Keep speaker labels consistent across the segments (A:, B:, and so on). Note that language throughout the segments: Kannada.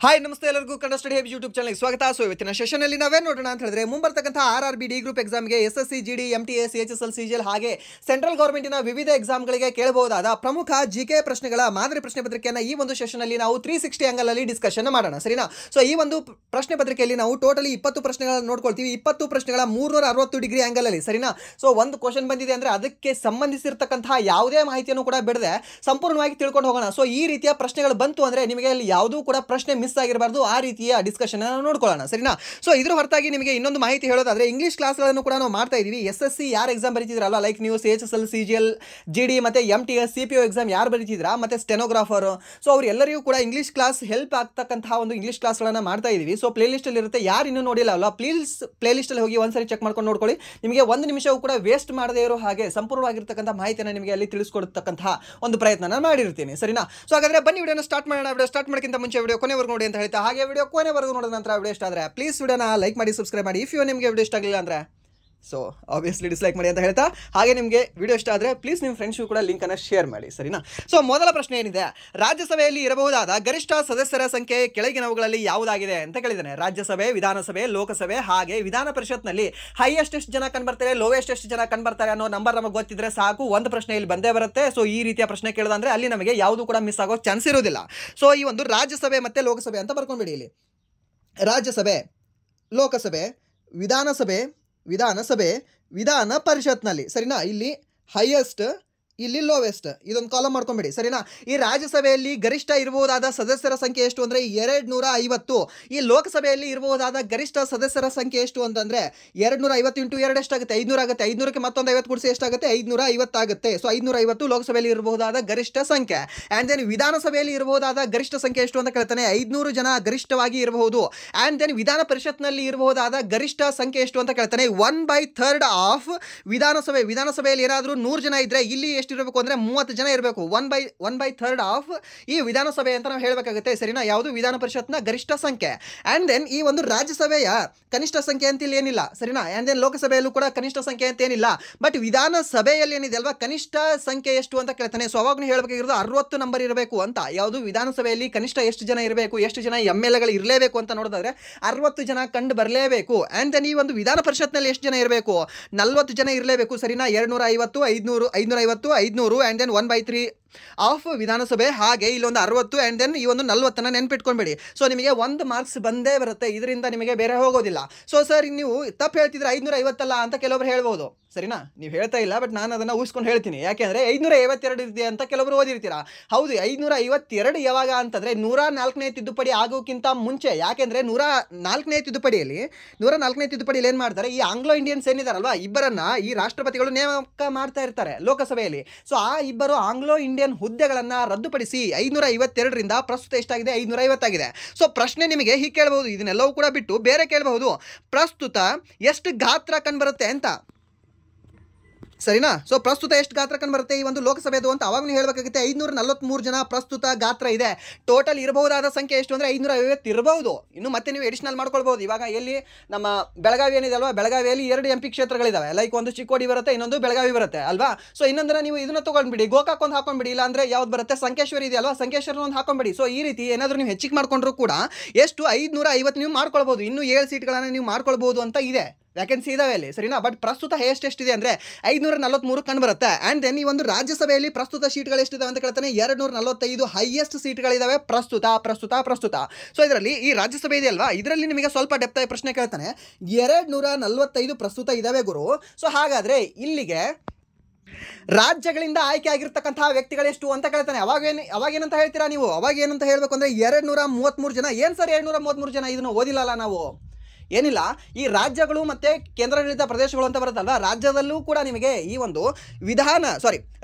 A: ಹಾಯ್ ನಮಸ್ತೆ ಎಲ್ಲರಿಗೂ ಕನ್ನಡ ಸ್ಟಡಿ ಹಬ್ ಯೂಟ್ಯೂಬ್ ಚಾನಲ್ಗೆ ಸ್ವಾಗತ. ಸೊ ಇವತ್ತಿನ ಸೆಷನಲ್ಲಿ ನಾವೇನು ನೋಡೋಣ ಅಂತ ಹೇಳಿದ್ರೆ ಮುಂಬರ್ತಕ್ಕಂಥ RRB ಡಿ ಗ್ರೂಪ್ ಎಕ್ಸಾಮ್ಗೆ SSC GD MTS HSL CGL ಹಾಗೆ ಸೆಂಟ್ರಲ್ ಗೌರ್ಮೆಂಟಿನ ವಿವಿಧ ಎಕ್ಸಾಮ್ಗಳಿಗೆ ಕೇಳಬಹುದಾದ ಪ್ರಮುಖ GK ಪ್ರಶ್ನೆಗಳ ಮಾದರಿ ಪ್ರಶ್ನೆ ಪತ್ರಿಕೆಯನ್ನು ಈ ಒಂದು ಸೆಷನಲ್ಲಿ ನಾವು 360 ಆಂಗಲಲ್ಲಿ ಡಿಸ್ಕಷನ್ ಮಾಡೋಣ, ಸರಿನಾ? ಸೊ ಈ ಒಂದು ಪ್ರಶ್ನೆ ಪತ್ರಿಕೆಯಲ್ಲಿ ನಾವು ಟೋಟಲಿ 20 ಪ್ರಶ್ನೆಗಳನ್ನು ನೋಡ್ಕೊಳ್ತೀವಿ. 20 ಪ್ರಶ್ನೆಗಳ 360 ಡಿಗ್ರಿ ಆಂಗಲಲ್ಲಿ, ಸರಿನಾ? ಸೊ ಒಂದು ಕ್ವಶನ್ ಬಂದಿದೆ ಅಂದರೆ ಅದಕ್ಕೆ ಸಂಬಂಧಿಸಿರ್ತಕ್ಕಂತಹ ಯಾವುದೇ ಮಾಹಿತಿಯನ್ನು ಕೂಡ ಬಿಡದೆ ಸಂಪೂರ್ಣವಾಗಿ ತಿಳ್ಕೊಂಡು ಹೋಗೋಣ. ಸೊ ಈ ರೀತಿಯ ಪ್ರಶ್ನೆಗಳು ಬಂತು ಅಂದರೆ ನಿಮಗೆ ಅಲ್ಲಿ ಯಾವುದೂ ಕೂಡ ಪ್ರಶ್ನೆ ಮಿಸ್ ಆಗಿರಬಾರ್ದು, ಆ ರೀತಿಯ ಡಿಸ್ಕಷನ್ ನೋಡ್ಕೊಳ್ಳೋಣ, ಸರಿನಾ? ಸೊ ಇದ್ರ ಹೊರತಾಗಿ ನಿಮಗೆ ಇನ್ನೊಂದು ಮಾಹಿತಿ ಹೇಳೋದಾದ್ರೆ ಇಂಗ್ಲಿಷ್ ಕ್ಲಾಸ್ಗಳನ್ನು ಕೂಡ ನಾವು ಮಾಡ್ತಾ ಇದೀವಿ. SSC ಯಾರು ಎಕ್ಸಾಮ್ ಬರೀತಿದ್ರಲ್ಲ, ಲೈಕ್ ನೀವು HSL CGL GD ಮತ್ತೆ MTS CPO ಎಕ್ಸಾಮ್ ಯಾರು ಬರೀತಿದ್ರಾ ಮತ್ತೆ ಸ್ಟೆನೋಗ್ರಾಫರ್, ಸೊ ಅವ್ರು ಎಲ್ಲರಿಗೂ ಕೂಡ ಇಂಗ್ಲಿಷ್ ಕ್ಲಾಸ್ ಹೆಲ್ಪ್ ಆಗ್ತಕ್ಕಂತಹ ಒಂದು ಇಂಗ್ಲಿಷ್ ಕ್ಲಾಸ್ಗಳನ್ನು ಮಾಡ್ತಾ ಇದೀವಿ. ಸೊ ಪ್ಲೇ ಲಿಸ್ಟ್ ಅಲ್ಲಿ ಇರುತ್ತೆ, ಯಾರು ಇನ್ನೂ ನೋಡಿಲ್ಲ ಅಲ್ಲ ಪ್ಲೀಸ್ ಪ್ಲೇ ಲಿಸ್ಟ್ ಅಲ್ಲಿ ಹೋಗಿ ಒಂದ್ಸರಿ ಚೆಕ್ ಮಾಡ್ಕೊಂಡು ನೋಡ್ಕೊಳ್ಳಿ. ನಿಮಗೆ ಒಂದು ನಿಮಿಷವೂ ಕೂಡ ವೇಸ್ಟ್ ಮಾಡದೇ ಇರೋ ಹಾಗೆ ಸಂಪೂರ್ಣವಾಗಿರ್ತಕ್ಕಂಥ ಮಾಹಿತಿಯನ್ನು ನಿಮಗೆ ಅಲ್ಲಿ ತಿಳಿಸ್ಕೊಡ್ತಕ್ಕಂತಹ ಒಂದು ಪ್ರಯತ್ನ ಮಾಡಿರ್ತೀನಿ, ಸರಿನಾ? ಸೊ ಹಾಗಾದ್ರೆ ಬನ್ನಿ ವಿಡಿಯೋನ ಸ್ಟಾರ್ಟ್ ಮಾಡೋಣ. ವಿಡಿಯೋ ಸ್ಟಾರ್ಟ್ ಮಾಡೋಕ್ಕಿಂತ ಮುಂಚೆ ವಿಡಿಯೋ ಕೊನೆವರೆಗೂ ನೋಡಿ ಅಂತ ಹೇಳ್ತಾ, ಹಾಗೆ ವಿಡಿಯೋ ಕೊನೆವರೆಗೂ ನೋಡಿದ ನಂತರ ವಿಡಿಯೋ ಇಷ್ಟ ಆದರೆ ಪ್ಲೀಸ್ ವಿಡಿಯೋನ ಲೈಕ್ ಮಾಡಿ, ಸಬ್ಸ್ಕ್ರೈಬ್ ಮಾಡಿ. ಇಫ್ ನಿಮಗೆ ವಿಡಿಯೋ ಇಷ್ಟ ಆಗಲಿಲ್ಲ ಅಂದರೆ ಸೊ ಆಬ್ವಿಯಸ್ಲಿ ಡಿಸ್ಲೈಕ್ ಮಾಡಿ ಅಂತ ಹೇಳ್ತಾ, ಹಾಗೆ ನಿಮಗೆ ವಿಡಿಯೋ ಇಷ್ಟ ಆದರೆ ಪ್ಲೀಸ್ ನಿಮ್ಮ ಫ್ರೆಂಡ್ಸ್ಗೂ ಕೂಡ ಲಿಂಕನ್ನು ಶೇರ್ ಮಾಡಿ, ಸರಿನಾ? ಸೊ ಮೊದಲ ಪ್ರಶ್ನೆ ಏನಿದೆ, ರಾಜ್ಯಸಭೆಯಲ್ಲಿ ಇರಬಹುದಾದ ಗರಿಷ್ಠ ಸದಸ್ಯರ ಸಂಖ್ಯೆ ಕೆಳಗಿನವುಗಳಲ್ಲಿ ಯಾವುದಾಗಿದೆ ಅಂತ ಕೇಳಿದ್ದಾನೆ. ರಾಜ್ಯಸಭೆ, ವಿಧಾನಸಭೆ, ಲೋಕಸಭೆ ಹಾಗೆ ವಿಧಾನ ಪರಿಷತ್ನಲ್ಲಿ ಹೈಯೆಸ್ಟ್ ಎಷ್ಟು ಜನ ಕಂಡುಬರ್ತಾರೆ, ಲೋವೆಸ್ಟ್ ಎಷ್ಟು ಜನ ಕಂಡುಬರ್ತಾರೆ ಅನ್ನೋ ನಂಬರ್ ನಮಗೆ ಗೊತ್ತಿದ್ರೆ ಸಾಕು, ಒಂದು ಪ್ರಶ್ನೆ ಇಲ್ಲಿ ಬಂದೇ ಬರುತ್ತೆ. ಸೊ ಈ ರೀತಿಯ ಪ್ರಶ್ನೆ ಕೇಳಿದ್ರೆ ಅಲ್ಲಿ ನಮಗೆ ಯಾವುದು ಕೂಡ ಮಿಸ್ ಆಗೋ ಚಾನ್ಸ್ ಇರೋದಿಲ್ಲ. ಸೊ ಈ ಒಂದು ರಾಜ್ಯಸಭೆ ಮತ್ತು ಲೋಕಸಭೆ ಅಂತ ಬರ್ಕೊಂಡ್ಬಿಡಿ. ಇಲ್ಲಿ ರಾಜ್ಯಸಭೆ, ಲೋಕಸಭೆ, ವಿಧಾನಸಭೆ, ವಿಧಾನ ಪರಿಷತ್ನಲ್ಲಿ, ಸರಿನಾ? ಇಲ್ಲಿ ಹೈಯೆಸ್ಟ್, ಇಲ್ಲಿ ಲೋವೆಸ್ಟ್, ಇದೊಂದು ಕಾಲಮ್ ಮಾಡ್ಕೊಂಬಿಡಿ, ಸರಿನಾ? ಈ ರಾಜ್ಯಸಭೆಯಲ್ಲಿ ಗರಿಷ್ಠ ಇರಬಹುದಾದ ಸದಸ್ಯರ ಸಂಖ್ಯೆ ಎಷ್ಟು ಅಂದರೆ 250. ಈ ಲೋಕಸಭೆಯಲ್ಲಿ ಇರಬಹುದಾದ ಗರಿಷ್ಠ ಸದಸ್ಯರ ಸಂಖ್ಯೆ ಎಷ್ಟು ಅಂತಂದರೆ 250 ಇಂಟು 2 ಎಷ್ಟಾಗುತ್ತೆ? 500 ಆಗುತ್ತೆ. 500ಕ್ಕೆ ಮತ್ತೊಂದು 50 ಕೂಡಿಸಿ ಎಷ್ಟಾಗುತ್ತೆ? 550 ಆಗುತ್ತೆ. ಸೊ 550 ಲೋಕಸಭೆಯಲ್ಲಿ ಇರಬಹುದಾದ ಗರಿಷ್ಠ ಸಂಖ್ಯೆ. ಆ್ಯಂಡ್ ದೆನ್ ವಿಧಾನಸಭೆಯಲ್ಲಿ ಇರಬಹುದಾದ ಗರಿಷ್ಠ ಸಂಖ್ಯೆ ಎಷ್ಟು ಅಂತ ಕೇಳ್ತಾನೆ. 500 ಜನ ಗರಿಷ್ಠವಾಗಿ ಇರಬಹುದು. ಆ್ಯಂಡ್ ದೆನ್ ವಿಧಾನ ಪರಿಷತ್ನಲ್ಲಿ ಇರಬಹುದಾದ ಗರಿಷ್ಠ ಸಂಖ್ಯೆ ಎಷ್ಟು ಅಂತ ಕೇಳ್ತಾನೆ. 1/3 ಆಫ್ ವಿಧಾನಸಭೆಯಲ್ಲಿ ಏನಾದರೂ 100 ಜನ ಇದ್ದರೆ ಇಲ್ಲಿ ಎಷ್ಟು ಇರಬೇಕು ಅಂದರೆ 30 ಜನ ಇರಬೇಕು. 1/3 ಆಫ್ ಈ ವಿಧಾನಸಭೆ ಅಂತ ನಾವು ಹೇಳಬೇಕಾಗುತ್ತೆ, ಸರಿನಾ? ಯಾವುದು ವಿಧಾನ ಪರಿಷತ್ನ ಗರಿಷ್ಠ ಸಂಖ್ಯೆ. ಆ್ಯಂಡ್ ದೆನ್ ಈ ಒಂದು ರಾಜ್ಯಸಭೆಯ ಕನಿಷ್ಠ ಸಂಖ್ಯೆ ಅಂತ ಇಲ್ಲಿ ಏನಿಲ್ಲ, ಸರಿನಾ? ಆ್ಯಂಡ್ ದೆನ್ ಲೋಕಸಭೆಯಲ್ಲೂ ಕೂಡ ಕನಿಷ್ಠ ಸಂಖ್ಯೆ ಅಂತ ಏನಿಲ್ಲ. ಬಟ್ ವಿಧಾನಸಭೆಯಲ್ಲಿ ಏನಿದೆ ಅಲ್ವಾ, ಕನಿಷ್ಠ ಸಂಖ್ಯೆ ಎಷ್ಟು ಅಂತ ಕೇಳ್ತಾನೆ. ಸೊ ಅವಾಗ ನೀವು ಹೇಳಬೇಕಾಗಿರೋದು 60 ನಂಬರ್ ಇರಬೇಕು ಅಂತ. ಯಾವುದು ವಿಧಾನಸಭೆಯಲ್ಲಿ ಕನಿಷ್ಠ ಎಷ್ಟು ಜನ ಇರಬೇಕು, ಎಷ್ಟು ಜನ MLAಗಳು ಇರಲೇಬೇಕು ಅಂತ ನೋಡಿದ್ರೆ 60 ಜನ ಕಂಡು ಬರಲೇಬೇಕು. ಆ್ಯಂಡ್ ದೆನ್ ಈ ಒಂದು ವಿಧಾನ ಪರಿಷತ್ನಲ್ಲಿ ಎಷ್ಟು ಜನ ಇರಬೇಕು? 40 ಜನ ಇರಲೇಬೇಕು, ಸರಿನಾ? 250, 550 ಆ್ಯಂಡ್ ದೆನ್ 1/3 ಆಫ್ ವಿಧಾನಸಭೆ, ಹಾಗೆ ಇಲ್ಲೊಂದು 60 ಆ್ಯಂಡ್ ದೆನ್ ಈ ಒಂದು 40 ನೆನ್ಪಿಟ್ಕೊಂಡ್ಬೇಡಿ. ಸೊ ನಿಮಗೆ 1 ಮಾರ್ಕ್ಸ್ ಬಂದೇ ಬರುತ್ತೆ, ಇದರಿಂದ ನಿಮಗೆ ಬೇರೆ ಹೋಗೋದಿಲ್ಲ. ಸೊ ಸರ್ ನೀವು ತಪ್ಪು ಹೇಳ್ತಿದ್ರೆ 550 ಅಲ್ಲ ಅಂತ ಕೆಲವರು ಹೇಳ್ಬೋದು, ಸರಿನಾ? ನೀವು ಹೇಳ್ತಾ ಇಲ್ಲ, ಬಟ್ ನಾನು ಅದನ್ನು ಊಹಿಸ್ಕೊಂಡು ಹೇಳ್ತೀನಿ. ಯಾಕೆಂದರೆ 552 ಇದೆ ಅಂತ ಕೆಲವರು ಓದಿರ್ತೀರಾ. ಹೌದು, 552 ಯಾವಾಗ ಅಂತಂದರೆ 104ನೇ ತಿದ್ದುಪಡಿ ಆಗೋಕ್ಕಿಂತ ಮುಂಚೆ. ಯಾಕೆಂದರೆ 104ನೇ ತಿದ್ದುಪಡಿಯಲ್ಲಿ ಏನು ಮಾಡ್ತಾರೆ, ಈ ಆಂಗ್ಲೋ ಇಂಡಿಯನ್ಸ್ ಏನಿದಾರಲ್ವಾ, ಇಬ್ಬರನ್ನ ಈ ರಾಷ್ಟ್ರಪತಿಗಳು ನೇಮಕ ಮಾಡ್ತಾ ಇರ್ತಾರೆ ಲೋಕಸಭೆಯಲ್ಲಿ. ಸೊ ಆ ಇಬ್ಬರು ಆಂಗ್ಲೋ ಇಂಡಿಯನ್ ಹುದ್ದೆಗಳನ್ನು ರದ್ದುಪಡಿಸಿ 552ರಿಂದ ಪ್ರಸ್ತುತ ಎಷ್ಟಾಗಿದೆ? 550 ಆಗಿದೆ. ಸೊ ಪ್ರಶ್ನೆ ನಿಮಗೆ ಹೀಗೆ ಕೇಳಬಹುದು, ಇದನ್ನೆಲ್ಲವೂ ಕೂಡ ಬಿಟ್ಟು ಬೇರೆ ಕೇಳಬಹುದು, ಪ್ರಸ್ತುತ ಎಷ್ಟು ಗಾತ್ರ ಕಂಡುಬರುತ್ತೆ ಅಂತ, ಸರಿನಾ? ಸೊ ಪ್ರಸ್ತುತ ಎಷ್ಟು ಗಾತ್ರ ಕಂಡು ಬರುತ್ತೆ ಈ ಒಂದು ಲೋಕಸಭೆದು ಅಂತ ಅವಾಗ ನೀವು ಹೇಳಬೇಕಾಗುತ್ತೆ. 543 ಜನ ಪ್ರಸ್ತುತ ಗಾತ್ರ ಇದೆ. ಟೋಟಲ್ ಇರಬಹುದಾದ ಸಂಖ್ಯೆ ಎಷ್ಟು ಅಂದರೆ 550 ಇರಬಹುದು. ಇನ್ನು ಮತ್ತೆ ನೀವು ಎಡಿಷನಲ್ ಮಾಡ್ಕೊಳ್ಬಹುದು. ಇವಾಗ ಎಲ್ಲಿ ನಮ್ಮ ಬೆಳಗಾವಿ ಏನಿದೆ ಅಲ್ವಾ, ಬೆಳಗಾವಿಯಲ್ಲಿ 2 MP ಕ್ಷೇತ್ರಗಳಿದ್ದಾವೆ. ಲೈಕ್ ಒಂದು ಚಿಕ್ಕೋಡಿ ಬರುತ್ತೆ, ಇನ್ನೊಂದು ಬೆಳಗಾವಿ ಬರುತ್ತೆ ಅಲ್ವಾ. ಸೊ ಇನ್ನೊಂದರ ನೀವು ಇದನ್ನ ತೊಗೊಂಡ್ಬಿಡಿ, ಗೋಕಾಕ್ ಒಂದು ಹಾಕೊಂಡ್ಬಿಡಿ, ಇಲ್ಲ ಅಂದರೆ ಯಾವ್ದು ಬರುತ್ತೆ, ಸಂಕೇಶ್ವರಿ ಇದೆ ಅಲ್ವಾ, ಸಂಕೇಶ್ವರ ಒಂದು ಹಾಕೊಂಡ್ಬಿಡಿ. ಸೊ ಈ ರೀತಿ ಏನಾದರೂ ನೀವು ಹೆಚ್ಚಿಗೆ ಮಾಡ್ಕೊಂಡ್ರು ಕೂಡ ಎಷ್ಟು 550 ನೀವು ಮಾಡ್ಕೊಳ್ಬಹುದು. ಇನ್ನೂ 7 ಸೀಟ್ಗಳನ್ನು ನೀವು ಮಾಡ್ಕೊಳ್ಬಹುದು ಅಂತ ಇದೆ, ವ್ಯಾಕೆನ್ಸಿ ಇದಾವೆ ಅಲ್ಲಿ, ಸರಿನಾ? ಬಟ್ ಪ್ರಸ್ತುತ ಎಷ್ಟಿದೆ ಅಂದರೆ 543 ಕಂಡು ಬರುತ್ತೆ. ಆ್ಯಂಡ್ ದೆನ್ ಈ ಒಂದು ರಾಜ್ಯಸಭೆಯಲ್ಲಿ ಪ್ರಸ್ತುತ ಸೀಟ್ಗಳು ಎಷ್ಟಿದಾವೆ ಅಂತ ಕೇಳ್ತಾನೆ. 245 ಹೈಯೆಸ್ಟ್ ಸೀಟ್ಗಳಿದಾವೆ ಪ್ರಸ್ತುತ. ಸೊ ಇದರಲ್ಲಿ ಈ ರಾಜ್ಯಸಭೆ ಇದೆ ಅಲ್ವಾ, ಇದರಲ್ಲಿ ನಿಮಗೆ ಸ್ವಲ್ಪ ಡೆಪ್ತ್ ಆಗಿ ಪ್ರಶ್ನೆ ಕೇಳ್ತಾನೆ. 245 ಪ್ರಸ್ತುತ ಇದಾವೆ ಗುರು. ಸೊ ಹಾಗಾದರೆ ಇಲ್ಲಿಗೆ ರಾಜ್ಯಗಳಿಂದ ಆಯ್ಕೆ ಆಗಿರ್ತಕ್ಕಂತಹ ವ್ಯಕ್ತಿಗಳೆಷ್ಟು ಅಂತ ಕೇಳ್ತಾನೆ. ಅವಾಗೇನಂತ ಹೇಳ್ತೀರಾ ನೀವು? ಅವಾಗ ಏನಂತ ಹೇಳಬೇಕು ಅಂದರೆ 233 ಜನ. ಏನು ಸರ್ 233 ಜನ? ಇದನ್ನು ಓದಿಲ್ಲಲ್ಲ ನಾವು. ಏನಿಲ್ಲ, ಈ ರಾಜ್ಯಗಳು ಮತ್ತು ಕೇಂದ್ರಾಡಳಿತ ಪ್ರದೇಶಗಳು ಅಂತ ಬರುತ್ತಲ್ವ, ರಾಜ್ಯದಲ್ಲೂ ಕೂಡ ನಿಮಗೆ ಈ ಒಂದು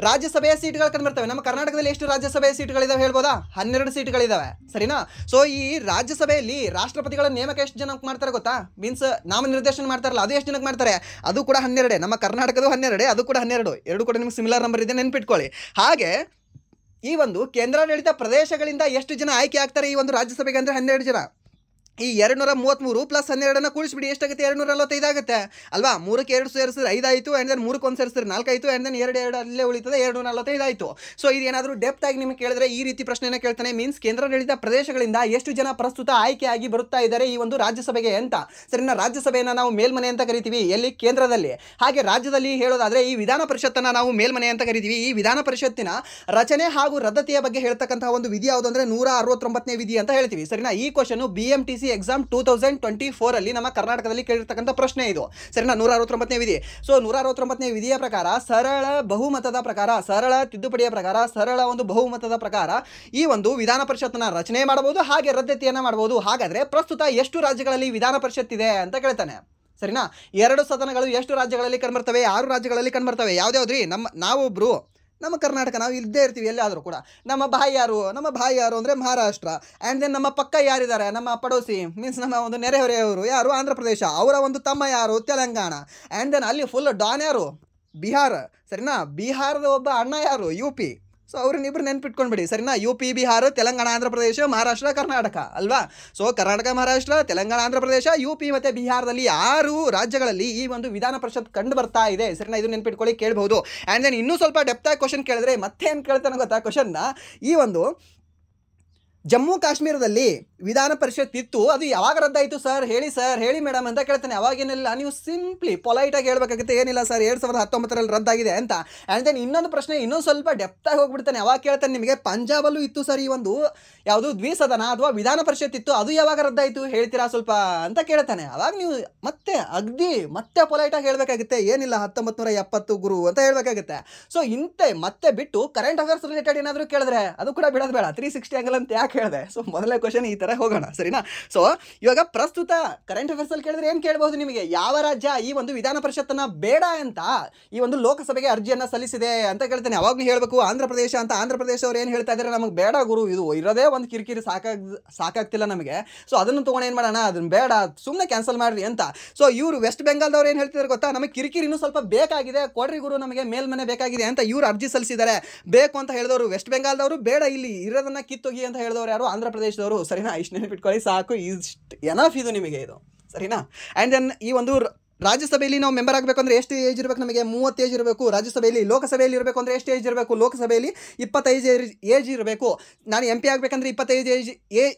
A: ರಾಜ್ಯಸಭೆಯ ಸೀಟ್ಗಳು ಕಂಡು ಬರ್ತವೆ. ನಮ್ಮ ಕರ್ನಾಟಕದಲ್ಲಿ ಎಷ್ಟು ರಾಜ್ಯಸಭೆಯ ಸೀಟ್ಗಳಿದಾವೆ ಹೇಳ್ಬೋದಾ? 12 ಸೀಟ್ಗಳಿದಾವೆ, ಸರಿನಾ? ಸೊ ಈ ರಾಜ್ಯಸಭೆಯಲ್ಲಿ ರಾಷ್ಟ್ರಪತಿಗಳ ನೇಮಕ ಎಷ್ಟು ಜನಕ್ಕೆ ಮಾಡ್ತಾರೆ ಗೊತ್ತಾ? ಮೀನ್ಸ್ ನಾಮನಿರ್ದೇಶನ ಮಾಡ್ತಾರಲ್ಲ, ಅದು ಎಷ್ಟು ಜನಕ್ಕೆ ಮಾಡ್ತಾರೆ? ಅದು ಕೂಡ 12. ನಮ್ಮ ಕರ್ನಾಟಕದ 12, ಅದು ಕೂಡ 12. ಎರಡು ಕೂಡ ನಿಮ್ಗೆ ಸಿಮಿಲರ್ ನಂಬರ್ ಇದೆ, ನೆನ್ಪಿಟ್ಕೊಳ್ಳಿ. ಹಾಗೆ ಈ ಒಂದು ಕೇಂದ್ರಾಡಳಿತ ಪ್ರದೇಶಗಳಿಂದ ಎಷ್ಟು ಜನ ಆಯ್ಕೆ ಆಗ್ತಾರೆ ಈ ಒಂದು ರಾಜ್ಯಸಭೆಗೆ ಅಂದರೆ 12 ಜನ. ಈ 233 ಪ್ಲಸ್ 12 ಕೂಡಿಸ್ಬಿಡಿ, ಎಷ್ಟಾಗುತ್ತೆ? 245 ಆಗುತ್ತೆ ಅಲ್ವಾ? 3ಕ್ಕೆ 2 ಸೇರಿಸಿದ್ರೆ 5 ಆಯಿತು, ಆ್ಯಂಡ್ ದೆನ್ 3ಕ್ಕೆ 1 ಸೇರಿಸಿದ್ರೆ 4 ಆಯಿತು, ಆ್ಯಂಡ್ ದೆನ್ 2 ಅಲ್ಲೇ ಉಳಿತದೆ, 245 ಆಯಿತು. ಸೊ ಇದೇನಾದರೂ ಡೆಪ್ತ್ ಆಗಿ ನಿಮಗೆ ಕೇಳಿದ್ರೆ ಈ ರೀತಿ ಪ್ರಶ್ನೆನ ಕೇಳ್ತಾನೆ, ಮೀನ್ಸ್ ಕೇಂದ್ರಾಡಳಿತ ಪ್ರದೇಶಗಳಿಂದ ಎಷ್ಟು ಜನ ಪ್ರಸ್ತುತ ಆಯ್ಕೆಯಾಗಿ ಬರುತ್ತಾ ಇದ್ದಾರೆ ಈ ಒಂದು ರಾಜ್ಯಸಭೆಗೆ ಅಂತ. ಸರಿನಾ? ರಾಜ್ಯಸಭೆಯನ್ನು ನಾವು ಮೇಲ್ಮನೆ ಅಂತ ಕರಿತೀವಿ, ಎಲ್ಲಿ? ಕೇಂದ್ರದಲ್ಲಿ. ಹಾಗೆ ರಾಜ್ಯದಲ್ಲಿ ಹೇಳೋದಾದ್ರೆ ಈ ವಿಧಾನ ಪರಿಷತ್ತನ್ನು ನಾವು ಮೇಲ್ಮನೆ ಅಂತ ಕರಿತೀವಿ. ಈ ವಿಧಾನ ಪರಿಷತ್ತಿನ ರಚನೆ ಹಾಗೂ ರದ್ದತಿಯ ಬಗ್ಗೆ ಹೇಳ್ತಕ್ಕಂತಹ ಒಂದು ವಿಧಿ ಯಾವುದು ಅಂದರೆ 169ನೇ ವಿಧಿ ಅಂತ ಹೇಳ್ತೀವಿ. ಸರಿನಾ? ಈ ಕ್ವಶನ್ BMTC ಎಕ್ಸಾಮ್ 2024 ಅಲ್ಲಿ ನಮ್ಮ ಕರ್ನಾಟಕದಲ್ಲಿ ಕೇಳಿರ್ತಕ್ಕಂಥ ಪ್ರಶ್ನೆ ಇದು. ಸರಿನಾ? 169ನೇ ವಿಧಿ. ಸೊ 169ನೇ ವಿಧಿಯ ಪ್ರಕಾರ ಸರಳ ಬಹುಮತದ ಪ್ರಕಾರ, ಸರಳ ತಿದ್ದುಪಡಿಯ ಪ್ರಕಾರ, ಸರಳ ಒಂದು ಬಹುಮತದ ಪ್ರಕಾರ ಈ ಒಂದು ವಿಧಾನ ಪರಿಷತ್ತನ್ನ ರಚನೆ ಮಾಡಬಹುದು, ಹಾಗೆ ರದ್ದತಿಯನ್ನ ಮಾಡಬಹುದು. ಹಾಗಾದ್ರೆ ಪ್ರಸ್ತುತ ಎಷ್ಟು ರಾಜ್ಯಗಳಲ್ಲಿ ವಿಧಾನ ಪರಿಷತ್ ಇದೆ ಅಂತ ಕೇಳ್ತಾನೆ. ಸರಿನಾ? 2 ಸದನಗಳು ಎಷ್ಟು ರಾಜ್ಯಗಳಲ್ಲಿ ಕಂಡುಬರ್ತವೆ? 6 ರಾಜ್ಯಗಳಲ್ಲಿ ಕಂಡುಬರ್ತವೆ. ಯಾವ್ದ್ಯಾವ್ದ್ರಿ? ನಾವೊಬ್ರು ನಮ್ಮ ಕರ್ನಾಟಕ, ನಾವು ಇಲ್ಲದೇ ಇರ್ತೀವಿ ಎಲ್ಲಾದರೂ ಕೂಡ. ನಮ್ಮ ಭಾಯಿ ಯಾರು ಅಂದರೆ ಮಹಾರಾಷ್ಟ್ರ. ಆ್ಯಂಡ್ ದೆನ್ ನಮ್ಮ ಪಕ್ಕ ಯಾರಿದ್ದಾರೆ? ನಮ್ಮ ಪಡೋಸಿ, ಮೀನ್ಸ್ ನಮ್ಮ ಒಂದು ನೆರೆಹೊರೆಯವರು ಯಾರು? ಆಂಧ್ರ ಪ್ರದೇಶ. ಅವರ ಒಂದು ತಮ್ಮ ಯಾರು? ತೆಲಂಗಾಣ. ಆ್ಯಂಡ್ ದೆನ್ ಅಲ್ಲಿ ಫುಲ್ ಡಾನ್ ಯಾರು? ಬಿಹಾರ. ಸರಿನಾ? ಬಿಹಾರದ ಒಬ್ಬ ಅಣ್ಣ ಯಾರು? UP. ಸೊ ಅವ್ರನ್ನಿಬ್ರು ನೆನ್ಪಿಟ್ಕೊಂಡ್ಬಿಡಿ. ಸರಿನಾ? UP, ಬಿಹಾರ, ತೆಲಂಗಾಣ, ಆಂಧ್ರ ಪ್ರದೇಶ, ಮಹಾರಾಷ್ಟ್ರ, ಕರ್ನಾಟಕ ಅಲ್ವಾ? ಸೊ ಕರ್ನಾಟಕ, ಮಹಾರಾಷ್ಟ್ರ, ತೆಲಂಗಾಣ, ಆಂಧ್ರ ಪ್ರದೇಶ, UP ಮತ್ತು ಬಿಹಾರದಲ್ಲಿ 6 ರಾಜ್ಯಗಳಲ್ಲಿ ಈ ಒಂದು ವಿಧಾನ ಪರಿಷತ್ ಕಂಡು ಬರ್ತಾ ಇದೆ. ಸರಿನಾ? ಇದು ನೆನ್ಪಿಟ್ಕೊಳ್ಳಿ, ಕೇಳ್ಬಹುದು. ಆ್ಯಂಡ್ ದೆನ್ ಇನ್ನೂ ಸ್ವಲ್ಪ ಡೆಪ್ತಾಗಿ ಕ್ವಶನ್ ಕೇಳಿದ್ರೆ ಮತ್ತೆ ಏನು ಕೇಳ್ತಾನೆ ಗೊತ್ತಾ ಕ್ವಶನ್ನ? ಈ ಒಂದು ಜಮ್ಮು ಕಾಶ್ಮೀರದಲ್ಲಿ ವಿಧಾನ ಪರಿಷತ್ ಇತ್ತು, ಅದು ಯಾವಾಗ ರದ್ದಾಯಿತು ಸರ್? ಹೇಳಿ ಮೇಡಮ್ ಅಂತ ಕೇಳ್ತಾನೆ. ಅವಾಗೇನಿಲ್ಲ, ನೀವು ಸಿಂಪ್ಲಿ ಪೊಲೈಟಾಗಿ ಹೇಳ್ಬೇಕಾಗುತ್ತೆ, ಏನಿಲ್ಲ ಸರ್ 2019ರಲ್ಲಿ ರದ್ದಾಗಿದೆ ಅಂತ. ಆ್ಯಂಡ್ ದೆನ್ ಇನ್ನೊಂದು ಪ್ರಶ್ನೆ ಇನ್ನೂ ಸ್ವಲ್ಪ ಡೆಪ್ತಾಗಿ ಹೋಗ್ಬಿಡ್ತಾನೆ. ಅವಾಗ ಕೇಳ್ತಾನೆ, ನಿಮಗೆ ಪಂಜಾಬಲ್ಲೂ ಇತ್ತು ಸರ್ ಈ ಒಂದು ಯಾವುದು ದ್ವಿಸದನ ಅಥವಾ ವಿಧಾನ ಪರಿಷತ್ ಇತ್ತು, ಅದು ಯಾವಾಗ ರದ್ದಾಯಿತು ಹೇಳ್ತೀರಾ ಸ್ವಲ್ಪ ಅಂತ ಕೇಳ್ತಾನೆ. ಅವಾಗ ನೀವು ಮತ್ತೆ ಪೊಲೈಟಾಗಿ ಹೇಳಬೇಕಾಗುತ್ತೆ, ಏನಿಲ್ಲ 1970 ಗುರು ಅಂತ ಹೇಳಬೇಕಾಗುತ್ತೆ. ಸೊ ಮತ್ತೆ ಬಿಟ್ಟು ಕರೆಂಟ್ ಅಫೇರ್ಸ್ ರಿಲೇಟೆಡ್ ಏನಾದರೂ ಕೇಳಿದ್ರೆ ಅದು ಕೂಡ ಬಿಡೋದು ಬೇಡ, 360 ಆಂಗಲ್ ಅಂತ ಯಾಕೆ ಹೇಳಿದೆ? ಸೊ ಮೊದಲನೇ ಕ್ವಶನ್ ಈ ಥರ ಹೋಗೋಣ. ಸರಿನಾ? ಸೊ ಇವಾಗ ಪ್ರಸ್ತುತ ಕರೆಂಟ್ ಅಫೇರ್ಸ್ ಅಲ್ಲಿ ಕೇಳಿದ್ರೆ ಏನು ಕೇಳಬಹುದು ನಿಮಗೆ? ಯಾವ ರಾಜ್ಯ ಈ ಒಂದು ವಿಧಾನ ಪರಿಷತ್ತನ್ನ ಬೇಡ ಅಂತ ಈ ಒಂದು ಲೋಕಸಭೆಗೆ ಅರ್ಜಿಯನ್ನ ಸಲ್ಲಿಸಿದೆ ಅಂತ ಕೇಳ್ತಾನೆ. ಅವಾಗ್ಲೂ ಹೇಳಬೇಕು ಆಂಧ್ರ ಪ್ರದೇಶ ಅಂತ. ಆಂಧ್ರ ಪ್ರದೇಶ ಅವ್ರು ಏನು ಹೇಳ್ತಾ ಇದ್ದಾರೆ? ನಮಗೆ ಬೇಡ ಗುರು, ಇದು ಇರೋದೇ ಒಂದು ಕಿರಿಕಿರಿ ಸಾಕಾಗ್ತಿಲ್ಲ ನಮಗೆ. ಸೊ ಅದನ್ನು ತೊಗೊಂಡು ಏನು ಮಾಡೋಣ? ಅದನ್ನ ಬೇಡ, ಸುಮ್ಮನೆ ಕ್ಯಾನ್ಸಲ್ ಮಾಡ್ರಿ ಅಂತ. ಸೊ ಇವರು ವೆಸ್ಟ್ ಬೆಂಗಾಲ್ದವ್ರು ಏನು ಹೇಳ್ತಿದ್ದಾರೆ ಗೊತ್ತಾ? ನಮಗೆ ಕಿರಿಕಿರಿ ಇನ್ನೂ ಸ್ವಲ್ಪ ಬೇಕಾಗಿದೆ, ಕೊಡ್ರಿ ಗುರು, ನಮಗೆ ಮೇಲ್ಮನೆ ಬೇಕಾಗಿದೆ ಅಂತ ಇವ್ರು ಅರ್ಜಿ ಸಲ್ಲಿಸಿದ್ದಾರೆ. ಬೇಕು ಅಂತ ಹೇಳಿದವರು ವೆಸ್ಟ್ ಬೆಂಗಾಲ್ದವರು, ಬೇಡ ಇಲ್ಲಿ ಇರೋದನ್ನ ಕಿತ್ತೋಗಿ ಅಂತ ಹೇಳಿದವರು ಯಾರು? ಆಂಧ್ರ ಪ್ರದೇಶದವರು. ಸರಿನಾ? ಇಷ್ಟು ನೆನಪಿಟ್ಕೊಳ್ಳಿ ಸಾಕು, ಇಷ್ಟು ಎನಫ್ ಇದು ನಿಮಗೆ ಇದು. ಸರಿನಾ? ಆ್ಯಂಡ್ ದೆನ್ ಈ ಒಂದು ರಾಜ್ಯಸಭೆಯಲ್ಲಿ ನಾವು ಮೆಂಬರ್ ಆಗಬೇಕು ಅಂದರೆ ಎಷ್ಟು ಏಜ್ ಇರಬೇಕು? ನಮಗೆ 30 ಏಜ್ ಇರಬೇಕು. ರಾಜ್ಯಸಭೆಯಲ್ಲಿ ಲೋಕಸಭೆಯಲ್ಲಿ ಇರಬೇಕು ಅಂದರೆ ಎಷ್ಟು ಏಜ್ ಇರಬೇಕು? ಲೋಕಸಭೆಯಲ್ಲಿ 25 ಏಜ್ ಇರಬೇಕು. ನಾನು MP ಆಗಬೇಕಂದ್ರೆ 25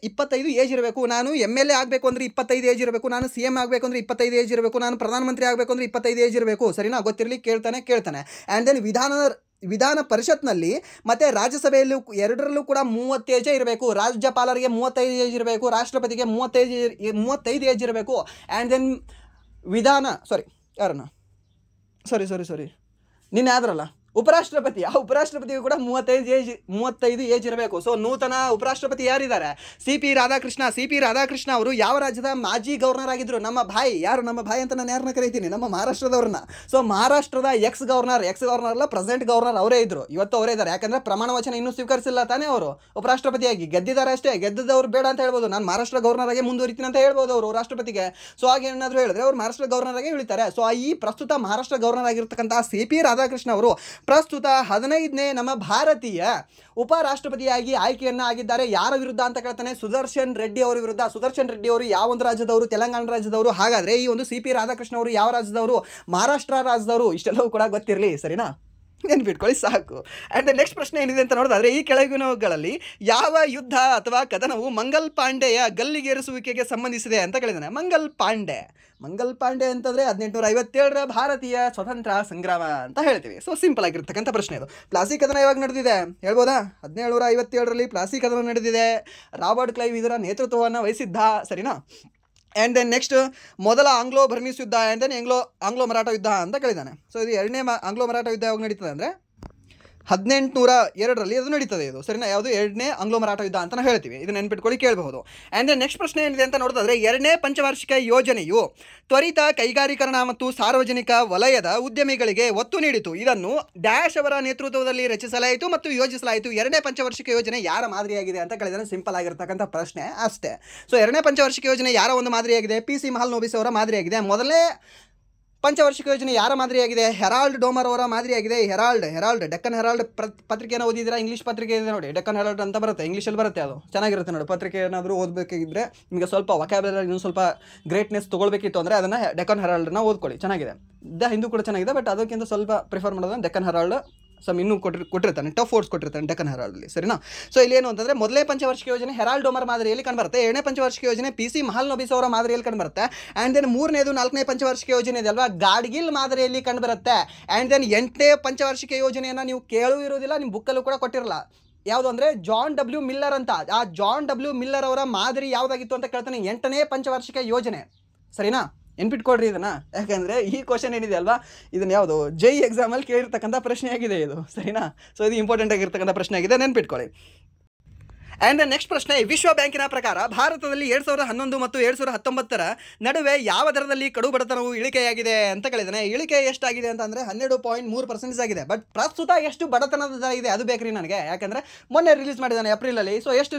A: ಏಜ್ ಇರಬೇಕು. ನಾನು MLA ಆಗಬೇಕು ಅಂದರೆ 25 ಏಜ್ ಇರಬೇಕು. ನಾನು CM ಆಗಬೇಕು ಅಂದರೆ 25 ಏಜ್ ಇರಬೇಕು. ನಾನು ಪ್ರಧಾನಮಂತ್ರಿ ಆಗಬೇಕು ಅಂದರೆ 25 ಏಜ್ ಇರಬೇಕು. ಸರಿನಾ? ಗೊತ್ತಿರಲಿ, ಕೇಳ್ತಾನೆ. ಆ್ಯಂಡ್ ದೆನ್ ವಿಧಾನ ಪರಿಷತ್ನಲ್ಲಿ ಮತ್ತು ರಾಜ್ಯಸಭೆಯಲ್ಲೂ ಎರಡರಲ್ಲೂ ಕೂಡ 30 ಏಜೇ ಇರಬೇಕು. ರಾಜ್ಯಪಾಲರಿಗೆ 35 ಏಜ್ ಇರಬೇಕು, ರಾಷ್ಟ್ರಪತಿಗೆ 35 ಏಜ್ ಇರಬೇಕು. ಆ್ಯಂಡ್ ದೆನ್ ಸಾರಿ ನಿನ್ನೆ ಆದ್ರಲ್ಲ ಉಪರಾಷ್ಟ್ರಪತಿ, ಆ ಉಪರಾಷ್ಟ್ರಪತಿಗೂ ಕೂಡ 35 ಏಜ್ ಇರಬೇಕು. ಸೊ ನೂತನ ಉಪರಾಷ್ಟ್ರಪತಿ ಯಾರಿದ್ದಾರೆ? CP ರಾಧಾಕೃಷ್ಣ ಅವರು ಯಾವ ರಾಜ್ಯದ ಮಾಜಿ ಗವರ್ನರ್ ಆಗಿದ್ರು? ನಮ್ಮ ಭಾಯಿ. ಯಾರು ನಮ್ಮ ಭಾಯಿ ಅಂತ ನಾನು ಯಾರನ್ನ ಕರೀತೀನಿ? ನಮ್ಮ ಮಹಾರಾಷ್ಟ್ರದವ್ರನ್ನ. ಸೊ ಮಹಾರಾಷ್ಟ್ರದ ಎಕ್ಸ್ ಗವರ್ನರ್ ಅಲ್ಲ, ಪ್ರೆಸೆಂಟ್ ಗವರ್ನರ್ ಅವರೇ ಇದ್ರು, ಇವತ್ತು ಅವರೇ ಇದ್ದಾರೆ. ಯಾಕಂದ್ರೆ ಪ್ರಮಾಣ ವಚನ ಇನ್ನೂ ಸ್ವೀಕರಿಸಿಲ್ಲ ತಾನೇ ಅವರು ಉಪರಾಷ್ಟ್ರಪತಿಯಾಗಿ. ಗೆದ್ದಿದ್ದಾರೆ ಅಷ್ಟೇ, ಗೆದ್ದದವ್ರು ಬೇಡ ಅಂತ ಹೇಳ್ಬೋದು, ನಾನು ಮಹಾರಾಷ್ಟ್ರ ಗವರ್ನರ್ ಆಗಿ ಮುಂದುವರಿತೀನಿ ಅಂತ ಹೇಳ್ಬೋದು ಅವರು ರಾಷ್ಟ್ರಪತಿಗೆ. ಸೊ ಹಾಗೆ ಏನಾದರೂ ಹೇಳಿದ್ರೆ ಅವರು ಮಹಾರಾಷ್ಟ್ರ ಗವರ್ನರ್ ಆಗಿ ಉಳಿತಾರೆ. ಸೊ ಈ ಪ್ರಸ್ತುತ ಮಹಾರಾಷ್ಟ್ರ ಗವರ್ನರ್ ಆಗಿರ್ತಕ್ಕಂಥ CP ರಾಧಾಕೃಷ್ಣ ಅವರು ಪ್ರಸ್ತುತ 15ನೇ ನಮ್ಮ ಭಾರತೀಯ ಉಪರಾಷ್ಟ್ರಪತಿಯಾಗಿ ಆಯ್ಕೆಯನ್ನ ಆಗಿದ್ದಾರೆ. ಯಾರ ವಿರುದ್ಧ ಅಂತ ಕೇಳ್ತಾನೆ? ಸುದರ್ಶನ್ ರೆಡ್ಡಿ ಅವರ ವಿರುದ್ಧ. ಸುದರ್ಶನ್ ರೆಡ್ಡಿ ಅವರು ಯಾವ ಒಂದು ರಾಜ್ಯದವರು? ತೆಲಂಗಾಣ ರಾಜ್ಯದವರು. ಹಾಗಾದ್ರೆ ಈ ಒಂದು CP ರಾಧಾಕೃಷ್ಣ ಅವರು ಯಾವ ರಾಜ್ಯದವರು? ಮಹಾರಾಷ್ಟ್ರ ರಾಜ್ಯದವರು. ಇಷ್ಟೆಲ್ಲವೂ ಕೂಡ ಗೊತ್ತಿರಲಿ. ಸರಿನಾ? ನೆನ್ಪಿಟ್ಕೊಳ್ಳಿ ಸಾಕು. ಆ್ಯಂಡ್ ನೆಕ್ಸ್ಟ್ ಪ್ರಶ್ನೆ ಏನಿದೆ ಅಂತ ನೋಡೋದಾದ್ರೆ, ಈ ಕೆಳಗಿನವುಗಳಲ್ಲಿ ಯಾವ ಯುದ್ಧ ಅಥವಾ ಕದನವು ಮಂಗಲ್ ಪಾಂಡೆಯ ಗಲ್ಲಿಗೇರಿಸುವಿಕೆಗೆ ಸಂಬಂಧಿಸಿದೆ ಅಂತ ಕೇಳಿದಾನೆ. ಮಂಗಲ್ ಪಾಂಡೆ ಅಂತಂದರೆ 1857ರ ಭಾರತೀಯ ಸ್ವತಂತ್ರ ಸಂಗ್ರಾಮ ಅಂತ ಹೇಳ್ತೀವಿ. ಸೊ ಸಿಂಪಲ್ ಆಗಿರ್ತಕ್ಕಂಥ ಪ್ರಶ್ನೆ ಇದು. ಪ್ಲಾಸಿ ಕದನ ಯಾವಾಗ ನಡೆದಿದೆ ಹೇಳ್ಬೋದಾ? 1757ರಲ್ಲಿ ಪ್ಲಾಸಿ ಕದನ ನಡೆದಿದೆ. ರಾಬರ್ಟ್ ಕ್ಲೈವ್ ಇದರ ನೇತೃತ್ವವನ್ನು ವಹಿಸಿದ್ದ. ಸರಿನಾ? ಆ್ಯಂಡ್ ದೆನ್ ನೆಕ್ಸ್ಟ್ ಮೊದಲ ಆಂಗ್ಲೋ ಬರ್ಮೀಸ್ ಯುದ್ಧ, ಆ್ಯಂಡ್ ದೆನ್ ಆಂಗ್ಲೋ ಮರಾಠ ಯುದ್ಧ ಅಂತ ಕೇಳಿದ್ದಾನೆ. ಸೊ ಇದು ಎರಡನೇ ಆಂಗ್ಲೋ ಮರಾಠ ಯುದ್ಧ ಯಾವಾಗ ನಡೀತದೆ ಅಂದರೆ 1802ರಲ್ಲಿ ಅದು ನಡೀತದೆ ಇದು. ಸರಿನಾ? ಯಾವುದು? ಎರಡನೇ ಆಂಗ್ಲೋ ಮರಾಠ ಯುದ್ಧ ಅಂತ ಹೇಳ್ತೀವಿ. ಇದು ನೆನ್ಪಿಟ್ಕೊಳ್ಳಿ, ಕೇಳಬಹುದು. ಆ್ಯಂಡ್ ದೆನ್ ನೆಕ್ಸ್ಟ್ ಪ್ರಶ್ನೆ ಏನಿದೆ ಅಂತ ನೋಡೋದಾದ್ರೆ, 2ನೇ ಪಂಚವಾರ್ಷಿಕ ಯೋಜನೆಯು ತ್ವರಿತ ಕೈಗಾರೀಕರಣ ಮತ್ತು ಸಾರ್ವಜನಿಕ ವಲಯದ ಉದ್ಯಮಿಗಳಿಗೆ ಒತ್ತು ನೀಡಿತು. ಇದನ್ನು ಡ್ಯಾಶ್ ಅವರ ನೇತೃತ್ವದಲ್ಲಿ ರಚಿಸಲಾಯಿತು ಮತ್ತು ಯೋಜಿಸಲಾಯಿತು. 2ನೇ ಪಂಚವಾರ್ಷಿಕ ಯೋಜನೆ ಯಾರ ಮಾದರಿಯಾಗಿದೆ ಅಂತ ಕೇಳಿದರೆ ಸಿಂಪಲ್ ಆಗಿರ್ತಕ್ಕಂಥ ಪ್ರಶ್ನೆ ಅಷ್ಟೇ. ಸೊ 2ನೇ ಪಂಚವಾರ್ಷಿಕ ಯೋಜನೆ ಯಾರ ಒಂದು ಮಾದರಿಯಾಗಿದೆ? PC ಮಹಲ್ನೋಬಿಸ್ ಅವರ ಮಾದರಿಯಾಗಿದೆ. ಮೊದಲನೇ ಪಂಚವಾರ್ಷಿಕ ಯೋಜನೆ ಯಾರ ಮಾದರಿಯಾಗಿದೆ? ಹೆರಾಲ್ಡ್ ಡೋಮರ್ ಅವರ ಮಾದರಿಯಾಗಿದೆ. ಹೆರಾಲ್ಡ್ ಡೆಕ್ಕನ್ ಹೆರಾಲ್ಡ್ ಪತ್ರಿಕೆಯನ್ನು ಓದಿದ್ದೀರಾ? ಇಂಗ್ಲೀಷ್ ಪತ್ರಿಕೆ ಇದೆ ನೋಡಿ, ಡೆಕ್ಕನ್ ಹೆರಾಲ್ಡ್ ಅಂತ ಬರುತ್ತೆ, ಇಂಗ್ಲೀಷಲ್ಲಿ ಬರುತ್ತೆ, ಅದು ಚೆನ್ನಾಗಿರುತ್ತೆ ನೋಡಿ. ಪತ್ರಿಕೆ ಏನಾದರೂ ಓದಬೇಕಿದ್ರೆ ನಿಮಗೆ ಸ್ವಲ್ಪ ವೊಕ್ಯಾಬ್ಯುಲರಿ ಇನ್ನೊಂದು ಸ್ವಲ್ಪ ಗ್ರೇಟ್ನೆಸ್ ತೊಗೊಳ್ಬೇಕಿತ್ತು ಅಂದರೆ ಅದನ್ನು ಡೆಕ್ಕನ್ ಹೆರಾಲ್ಡ್ನ ಓದ್ಕೊಳ್ಳಿ, ಚೆನ್ನಾಗಿದೆ. ದ ಹಿಂದೂ ಕೂಡ ಚೆನ್ನಾಗಿದೆ, ಬಟ್ ಅದಕ್ಕಿಂತ ಸ್ವಲ್ಪ ಪ್ರಿಫರ್ ಮಾಡೋದು ಡೆಕ್ಕನ್ ಹೆರಾಲ್ಡ್. ಇನ್ನೂ ಕೊಟ್ಟಿರ್ತಾನೆ, ಟಫ್ ವರ್ಡ್ಸ್ ಕೊಟ್ಟಿರ್ತಾನೆ ಡೆಕ್ಕನ್ ಹೆರಾಲ್ಡಲ್ಲಿ, ಸರಿನಾ? ಸೊ ಇಲ್ಲಿ ಏನು ಅಂತಂದರೆ ಮೊದಲನೇ ಪಂಚವಾರ್ಷಿಕ ಯೋಜನೆ ಹೆರಾಲ್ಡ್ ಡೋಮರ್ ಮಾದರಿಯಲ್ಲಿ ಕಂಡುಬರುತ್ತೆ. ಎರಡನೇ ಪಂಚವಾರ್ಷಿಕ ಯೋಜನೆ PC ಮಹಲ್ನೋಬಿಸ್ ಅವರ ಮಾದರಿಯಲ್ಲಿ ಕಂಡುಬರುತ್ತೆ. ಆ್ಯಂಡ್ ದೆನ್ ಮೂರನೇದು 4ನೇ ಪಂಚವಾರ್ಷಿಕ ಯೋಜನೆ ಇದೆ ಅಲ್ವಾ, ಗಾಡ್ಗಿಲ್ ಮಾದರಿಯಲ್ಲಿ ಕಂಡುಬರುತ್ತೆ. ಆ್ಯಂಡ್ ದೆನ್ 8ನೇ ಪಂಚವಾರ್ಷಿಕ ಯೋಜನೆಯನ್ನು ನೀವು ಕೇಳೂ ಇರೋದಿಲ್ಲ, ನಿಮ್ಮ ಬುಕ್ಕಲ್ಲೂ ಕೂಡ ಕೊಟ್ಟಿರಲ್ಲ. ಯಾವುದು ಅಂದರೆ ಜಾನ್ W ಮಿಲ್ಲರ್ ಅಂತ. ಆ ಜಾನ್ W ಮಿಲ್ಲರ್ ಅವರ ಮಾದರಿ ಯಾವುದಾಗಿತ್ತು ಅಂತ ಕೇಳ್ತಾನೆ, 8ನೇ ಪಂಚವಾರ್ಷಿಕ ಯೋಜನೆ, ಸರಿನಾ? ನೆನ್ಪಿಟ್ಕೊಡ್ರಿ ಇದನ್ನು, ಯಾಕಂದರೆ ಈ ಕ್ವಶನ್ ಏನಿದೆ ಅಲ್ವಾ, ಇದನ್ನು ಯಾವುದು JEE ಎಕ್ಸಾಮಲ್ಲಿ ಕೇಳಿರ್ತಕ್ಕಂಥ ಪ್ರಶ್ನೆ ಆಗಿದೆ ಇದು, ಸರಿನಾ? ಸೊ ಇದು ಇಂಪಾರ್ಟೆಂಟ್ ಆಗಿರ್ತಕ್ಕಂಥ ಪ್ರಶ್ನೆ ಆಗಿದೆ, ನೆನ್ಪಿಟ್ಕೊಳ್ಳಿ. ಆ್ಯಂಡ್ ನೆಕ್ಸ್ಟ್ ಪ್ರಶ್ನೆ, ವಿಶ್ವ ಬ್ಯಾಂಕಿನ ಪ್ರಕಾರ ಭಾರತದಲ್ಲಿ 2011 ಮತ್ತು 2019 ನಡುವೆ ಯಾವ ದರದಲ್ಲಿ ಕಡು ಬಡತನವು ಇಳಿಕೆಯಾಗಿದೆ ಅಂತ ಕೇಳಿದ್ದಾನೆ. ಇಳಿಕೆ ಎಷ್ಟಾಗಿದೆ ಅಂತಂದರೆ 12.3% ಆಗಿದೆ. ಬಟ್ ಪ್ರಸ್ತುತ ಎಷ್ಟು ಬಡತನದ ದರ ಇದೆ ಅದು ಬೇಕ್ರಿ ನನಗೆ, ಯಾಕಂದರೆ ಮೊನ್ನೆ ರಿಲೀಸ್ ಮಾಡಿದ್ದಾನೆ ಏಪ್ರಿಲಲ್ಲಿ. ಸೊ ಎಷ್ಟು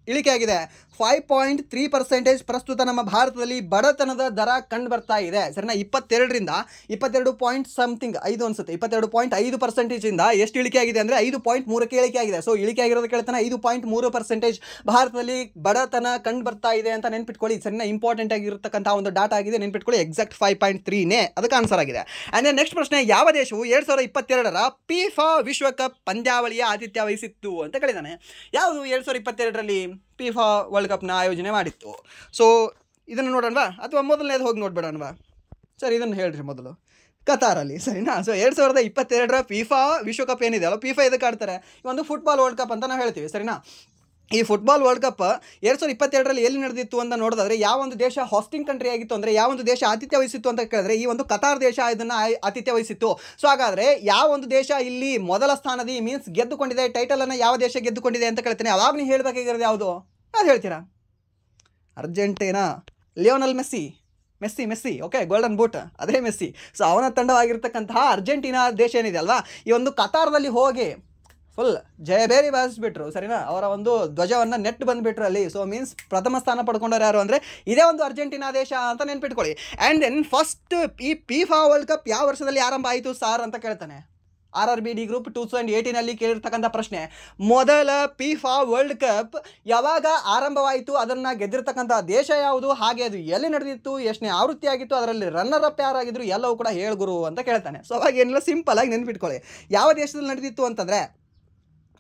A: ಇಳಿಕೆ ಆಗಿದೆ? 5.3% ಪ್ರಸ್ತುತ ನಮ್ಮ ಭಾರತದಲ್ಲಿ ಬಡತನದ ದರ ಕಂಡು ಬರ್ತಾ ಇದೆ, ಸರಿನಾ? 22ರಿಂದ 22 ಪಾಯಿಂಟ್ ಸಮಥಿಂಗ್ 5 ಅನ್ಸುತ್ತೆ, 22.5%ಇಂದ ಎಷ್ಟು ಇಳಿಕೆ ಆಗಿದೆ ಅಂದರೆ 5.3ಕ್ಕೆ ಇಳಿಕೆ ಆಗಿದೆ. ಸೊ ಇಳಿಕೆ ಆಗಿರೋದು ಕೇಳ್ತಾನೆ, 5.3% ಭಾರತದಲ್ಲಿ ಬಡತನ ಕಂಡು ಬರ್ತಾ ಇದೆ ಅಂತ ನೆನ್ಪಿಟ್ಕೊಳ್ಳಿ, ಸರಿನಾ? ಇಂಪಾರ್ಟೆಂಟ್ ಆಗಿರತಕ್ಕಂಥ ಒಂದು ಡಾಟಾ ಆಗಿದೆ, ನೆನ್ಪಿಟ್ಕೊಳ್ಳಿ. ಎಕ್ಸಾಕ್ಟ್ 5.3ನೇ ಅದಕ್ಕೆ ಆನ್ಸರ್ ಆಗಿದೆ. ಆ್ಯಂಡ್ ನೆಕ್ಸ್ಟ್ ಪ್ರಶ್ನೆ, ಯಾವ ದೇಶವು 2022ರ FIFA ವಿಶ್ವಕಪ್ ಪಂದ್ಯಾವಳಿಯ ಆತಿಥ್ಯ ವಹಿಸಿತ್ತು ಅಂತ ಕೇಳಿದ್ದಾನೆ. ಯಾವುದು 2022ರಲ್ಲಿ FIFA ವರ್ಲ್ಡ್ ಕಪ್ನ ಆಯೋಜನೆ ಮಾಡಿತ್ತು? ಸೊ ಇದನ್ನು ನೋಡೋಣವಾ ಅಥವಾ ಮೊದಲನೇದು ಹೋಗಿ ನೋಡ್ಬೇಡೋಣವಾ? ಸರ್ ಇದನ್ನು ಹೇಳ್ರಿ ಮೊದಲು. ಕತಾರಲ್ಲಿ, ಸರಿನಾ? ಸೊ 2022ರ FIFA ವಿಶ್ವಕಪ್ ಏನಿದೆ ಅಲ್ಲ, FIFA ಇದಕ್ಕೆ ಆಡ್ತಾರೆ, ಒಂದು ಫುಟ್ಬಾಲ್ ವರ್ಲ್ಡ್ ಕಪ್ ಅಂತ ನಾವು ಹೇಳ್ತೀವಿ, ಸರಿನಾ? ಈ ಫುಟ್ಬಾಲ್ ವರ್ಲ್ಡ್ ಕಪ್ 2022ರಲ್ಲಿ ಎಲ್ಲಿ ನಡೆದಿತ್ತು ಅಂತ ನೋಡಿದ್ರೆ ಯಾವ ಒಂದು ದೇಶ ಹಾಸ್ಟಿಂಗ್ ಕಂಟ್ರಿ ಆಗಿತ್ತು ಅಂದರೆ, ಯಾವ ಒಂದು ದೇಶ ಆತಿಥ್ಯ ವಹಿಸಿತ್ತು ಅಂತ ಕೇಳಿದ್ರೆ ಈ ಒಂದು ಕತಾರ್ ದೇಶ ಇದನ್ನು ಆತಿಥ್ಯ ವಹಿಸಿತ್ತು. ಸೊ ಹಾಗಾದರೆ ಯಾವ ಒಂದು ದೇಶ ಇಲ್ಲಿ ಮೊದಲ ಸ್ಥಾನದಿ ಮೀನ್ಸ್ ಗೆದ್ದುಕೊಂಡಿದೆ, ಟೈಟಲನ್ನು ಯಾವ ದೇಶ ಗೆದ್ದುಕೊಂಡಿದೆ ಅಂತ ಕೇಳ್ತೇನೆ. ಅವಾಗ ನೀವು ಹೇಳಬೇಕಾಗಿರೋದು ಯಾವುದು ಅದು ಹೇಳ್ತೀರಾ? Argentina, Lionel Messi, okay, golden boot, ಅದೇ ಮೆಸ್ಸಿ. ಸೊ ಅವನ ತಂಡವಾಗಿರ್ತಕ್ಕಂತಹ ಅರ್ಜೆಂಟೀನಾ ದೇಶ ಏನಿದೆ ಅಲ್ವಾ, ಈ ಒಂದು ಕತಾರ್ದಲ್ಲಿ ಹೋಗಿ ಫುಲ್ ಜಯಬೇರಿ ಬಾರಿಸ್ಬಿಟ್ರು, ಸರಿನಾ? ಅವರ ಒಂದು ಧ್ವಜವನ್ನು ನೆಟ್ಟು ಬಂದುಬಿಟ್ರು ಅಲ್ಲಿ. ಸೊ ಮೀನ್ಸ್ ಪ್ರಥಮ ಸ್ಥಾನ ಪಡ್ಕೊಂಡವ್ರು ಯಾರು ಅಂದರೆ ಇದೇ ಒಂದು ಅರ್ಜೆಂಟೀನಾ ದೇಶ ಅಂತ ನೆನ್ಪಿಟ್ಕೊಳ್ಳಿ. ಆ್ಯಂಡ್ ದೆನ್ ಫಸ್ಟ್ ಈ FIFA ವರ್ಲ್ಡ್ ಕಪ್ ಯಾವ ವರ್ಷದಲ್ಲಿ ಆರಂಭ ಆಯಿತು ಸಾರ್ ಅಂತ ಕೇಳ್ತಾನೆ. RRBD ಗ್ರೂಪ್ 2018ನಲ್ಲಿ ಕೇಳಿರ್ತಕ್ಕಂಥ ಪ್ರಶ್ನೆ, ಮೊದಲ FIFA ವರ್ಲ್ಡ್ ಕಪ್ ಯಾವಾಗ ಆರಂಭವಾಯಿತು, ಅದನ್ನು ಗೆದ್ದಿರ್ತಕ್ಕಂಥ ದೇಶ ಯಾವುದು, ಹಾಗೆ ಅದು ಎಲ್ಲಿ ನಡೆದಿತ್ತು, ಎಷ್ಟನೇ ಆವೃತ್ತಿ ಆಗಿತ್ತು, ಅದರಲ್ಲಿ ರನ್ನರ್ ಅಪ್ ಯಾರಾಗಿದ್ರು, ಎಲ್ಲವೂ ಕೂಡ ಹೇಳ್ಗುರು ಅಂತ ಕೇಳ್ತಾನೆ. ಸೊ ಅವಾಗ ಏನಿಲ್ಲ, ಸಿಂಪಲ್ ಆಗಿ ನೆನ್ಪಿಟ್ಕೊಳ್ಳಿ. ಯಾವ ದೇಶದಲ್ಲಿ ನಡೆದಿತ್ತು ಅಂತಂದರೆ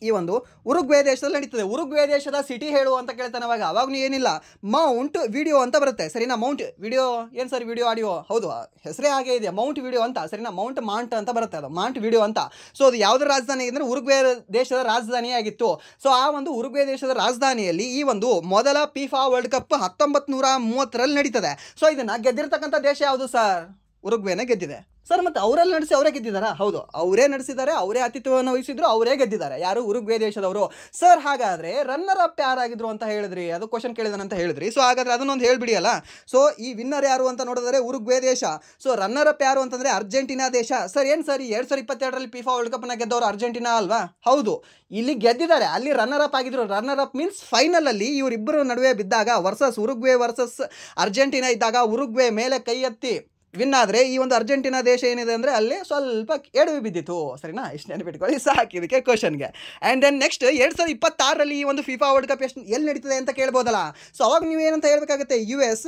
A: ಈ ಒಂದು ಉರುಗ್ವೆ ದೇಶದಲ್ಲಿ ನಡೀತದೆ. ಉರುಗ್ವೆ ದೇಶದ ಸಿಟಿ ಹೇಳು ಅಂತ ಕೇಳ್ತಾನೆ. ಅವಾಗೂ ಏನಿಲ್ಲ, ಮೌಂಟ್ ವಿಡಿಯೋ ಅಂತ ಬರುತ್ತೆ, ಸರಿನಾ? ಮೌಂಟ್ ವಿಡಿಯೋ ಏನು ಸರ್, ವಿಡಿಯೋ ಆಡಿಯೋ, ಹೌದು ಹೆಸರೇ ಹಾಗೆ ಇದೆ, ಮೌಂಟ್ ವಿಡಿಯೋ ಅಂತ, ಸರಿನಾ? ಮಾಂಟ್ ಅಂತ ಬರುತ್ತೆ, ಅದು ಮಾಂಟ್ ವಿಡಿಯೋ ಅಂತ. ಸೊ ಅದು ಯಾವುದರ ರಾಜಧಾನಿ ಅಂದರೆ ಉರುಗ್ವೆ ದೇಶದ ರಾಜಧಾನಿ ಆಗಿತ್ತು. ಸೊ ಆ ಒಂದು ಉರುಗ್ವೆ ದೇಶದ ರಾಜಧಾನಿಯಲ್ಲಿ ಈ ಒಂದು ಮೊದಲ FIFA ವರ್ಲ್ಡ್ ಕಪ್ 1930ರಲ್ಲಿ ನಡೀತದೆ. ಸೊ ಇದನ್ನು ಗೆದ್ದಿರ್ತಕ್ಕಂಥ ದೇಶ ಯಾವುದು ಸರ್? ಉರುಗ್ವೆನೇ ಗೆದ್ದಿದೆ ಸರ್. ಮತ್ತು ಅವರಲ್ಲಿ ನಡೆಸಿ ಅವರೇ ಗೆದ್ದಿದ್ದಾರಾ? ಹೌದು, ಅವರೇ ನಡೆಸಿದ್ದಾರೆ, ಅವರೇ ಆತಿಥ್ಯವನ್ನು ವಹಿಸಿದ್ರು, ಅವರೇ ಗೆದ್ದಿದ್ದಾರೆ. ಯಾರು? ಉರುಗ್ವೆ ದೇಶದವರು. ಸರ್ ಹಾಗಾದರೆ ರನ್ನರ್ ಅಪ್ ಯಾರಾಗಿದ್ರು ಅಂತ ಹೇಳಿದ್ರಿ, ಅದು ಕ್ವಶನ್ ಕೇಳಿದಾನಂತ ಹೇಳಿದ್ರಿ. ಸೊ ಹಾಗಾದರೆ ಅದನ್ನೊಂದು ಹೇಳಿಬಿಡಿ ಅಲ್ಲ. ಸೊ ಈ ವಿನ್ನರ್ ಯಾರು ಅಂತ ನೋಡಿದ್ರೆ ಉರುಗ್ವೆ ದೇಶ. ಸೊ ರನ್ನರ್ ಅಪ್ ಯಾರು ಅಂತಂದರೆ ಅರ್ಜೆಂಟೀನಾ ದೇಶ. ಸರ್ ಏನು ಸರ್, 2022ರಲ್ಲಿ FIFA ವರ್ಲ್ಡ್ ಕಪ್ನ ಗೆದ್ದವರು ಅರ್ಜೆಂಟೀನಾ ಅಲ್ವಾ? ಹೌದು, ಇಲ್ಲಿ ಗೆದ್ದಿದ್ದಾರೆ, ಅಲ್ಲಿ ರನ್ನರ್ ಅಪ್ ಆಗಿದ್ರು. ರನ್ನರ್ ಅಪ್ ಮೀನ್ಸ್ ಫೈನಲಲ್ಲಿ ಇವರಿಬ್ಬರು ನಡುವೆ ಬಿದ್ದಾಗ ಉರುಗ್ವೆ ವರ್ಸಸ್ ಅರ್ಜೆಂಟೀನಾ ಇದ್ದಾಗ ಉರುಗ್ವೆ ಮೇಲೆ ಕೈ ಎತ್ತಿ ವಿನ್ ಆದರೆ ಈ ಒಂದು ಅರ್ಜೆಂಟೀನಾ ದೇಶ ಏನಿದೆ ಅಂದರೆ ಅಲ್ಲಿ ಸ್ವಲ್ಪ ಎಡವಿ ಬಿದ್ದಿತ್ತು, ಸರಿನಾ? ಇಷ್ಟು ನೆನಪಿಟ್ಕೊಳ್ಳಿ ಸಾಕು ಇದಕ್ಕೆ ಕ್ವಶನ್ಗೆ. ಆ್ಯಂಡ್ ದೆನ್ ನೆಕ್ಸ್ಟ್ 2026ರಲ್ಲಿ ಈ ಒಂದು FIFA ವರ್ಲ್ಡ್ ಕಪ್ ಎಲ್ಲಿ ನಡೀತದೆ ಅಂತ ಕೇಳ್ಬೋದಲ್ಲ. ಸೊ ಅವಾಗ ನೀವು ಏನಂತ ಹೇಳಬೇಕಾಗುತ್ತೆ? US,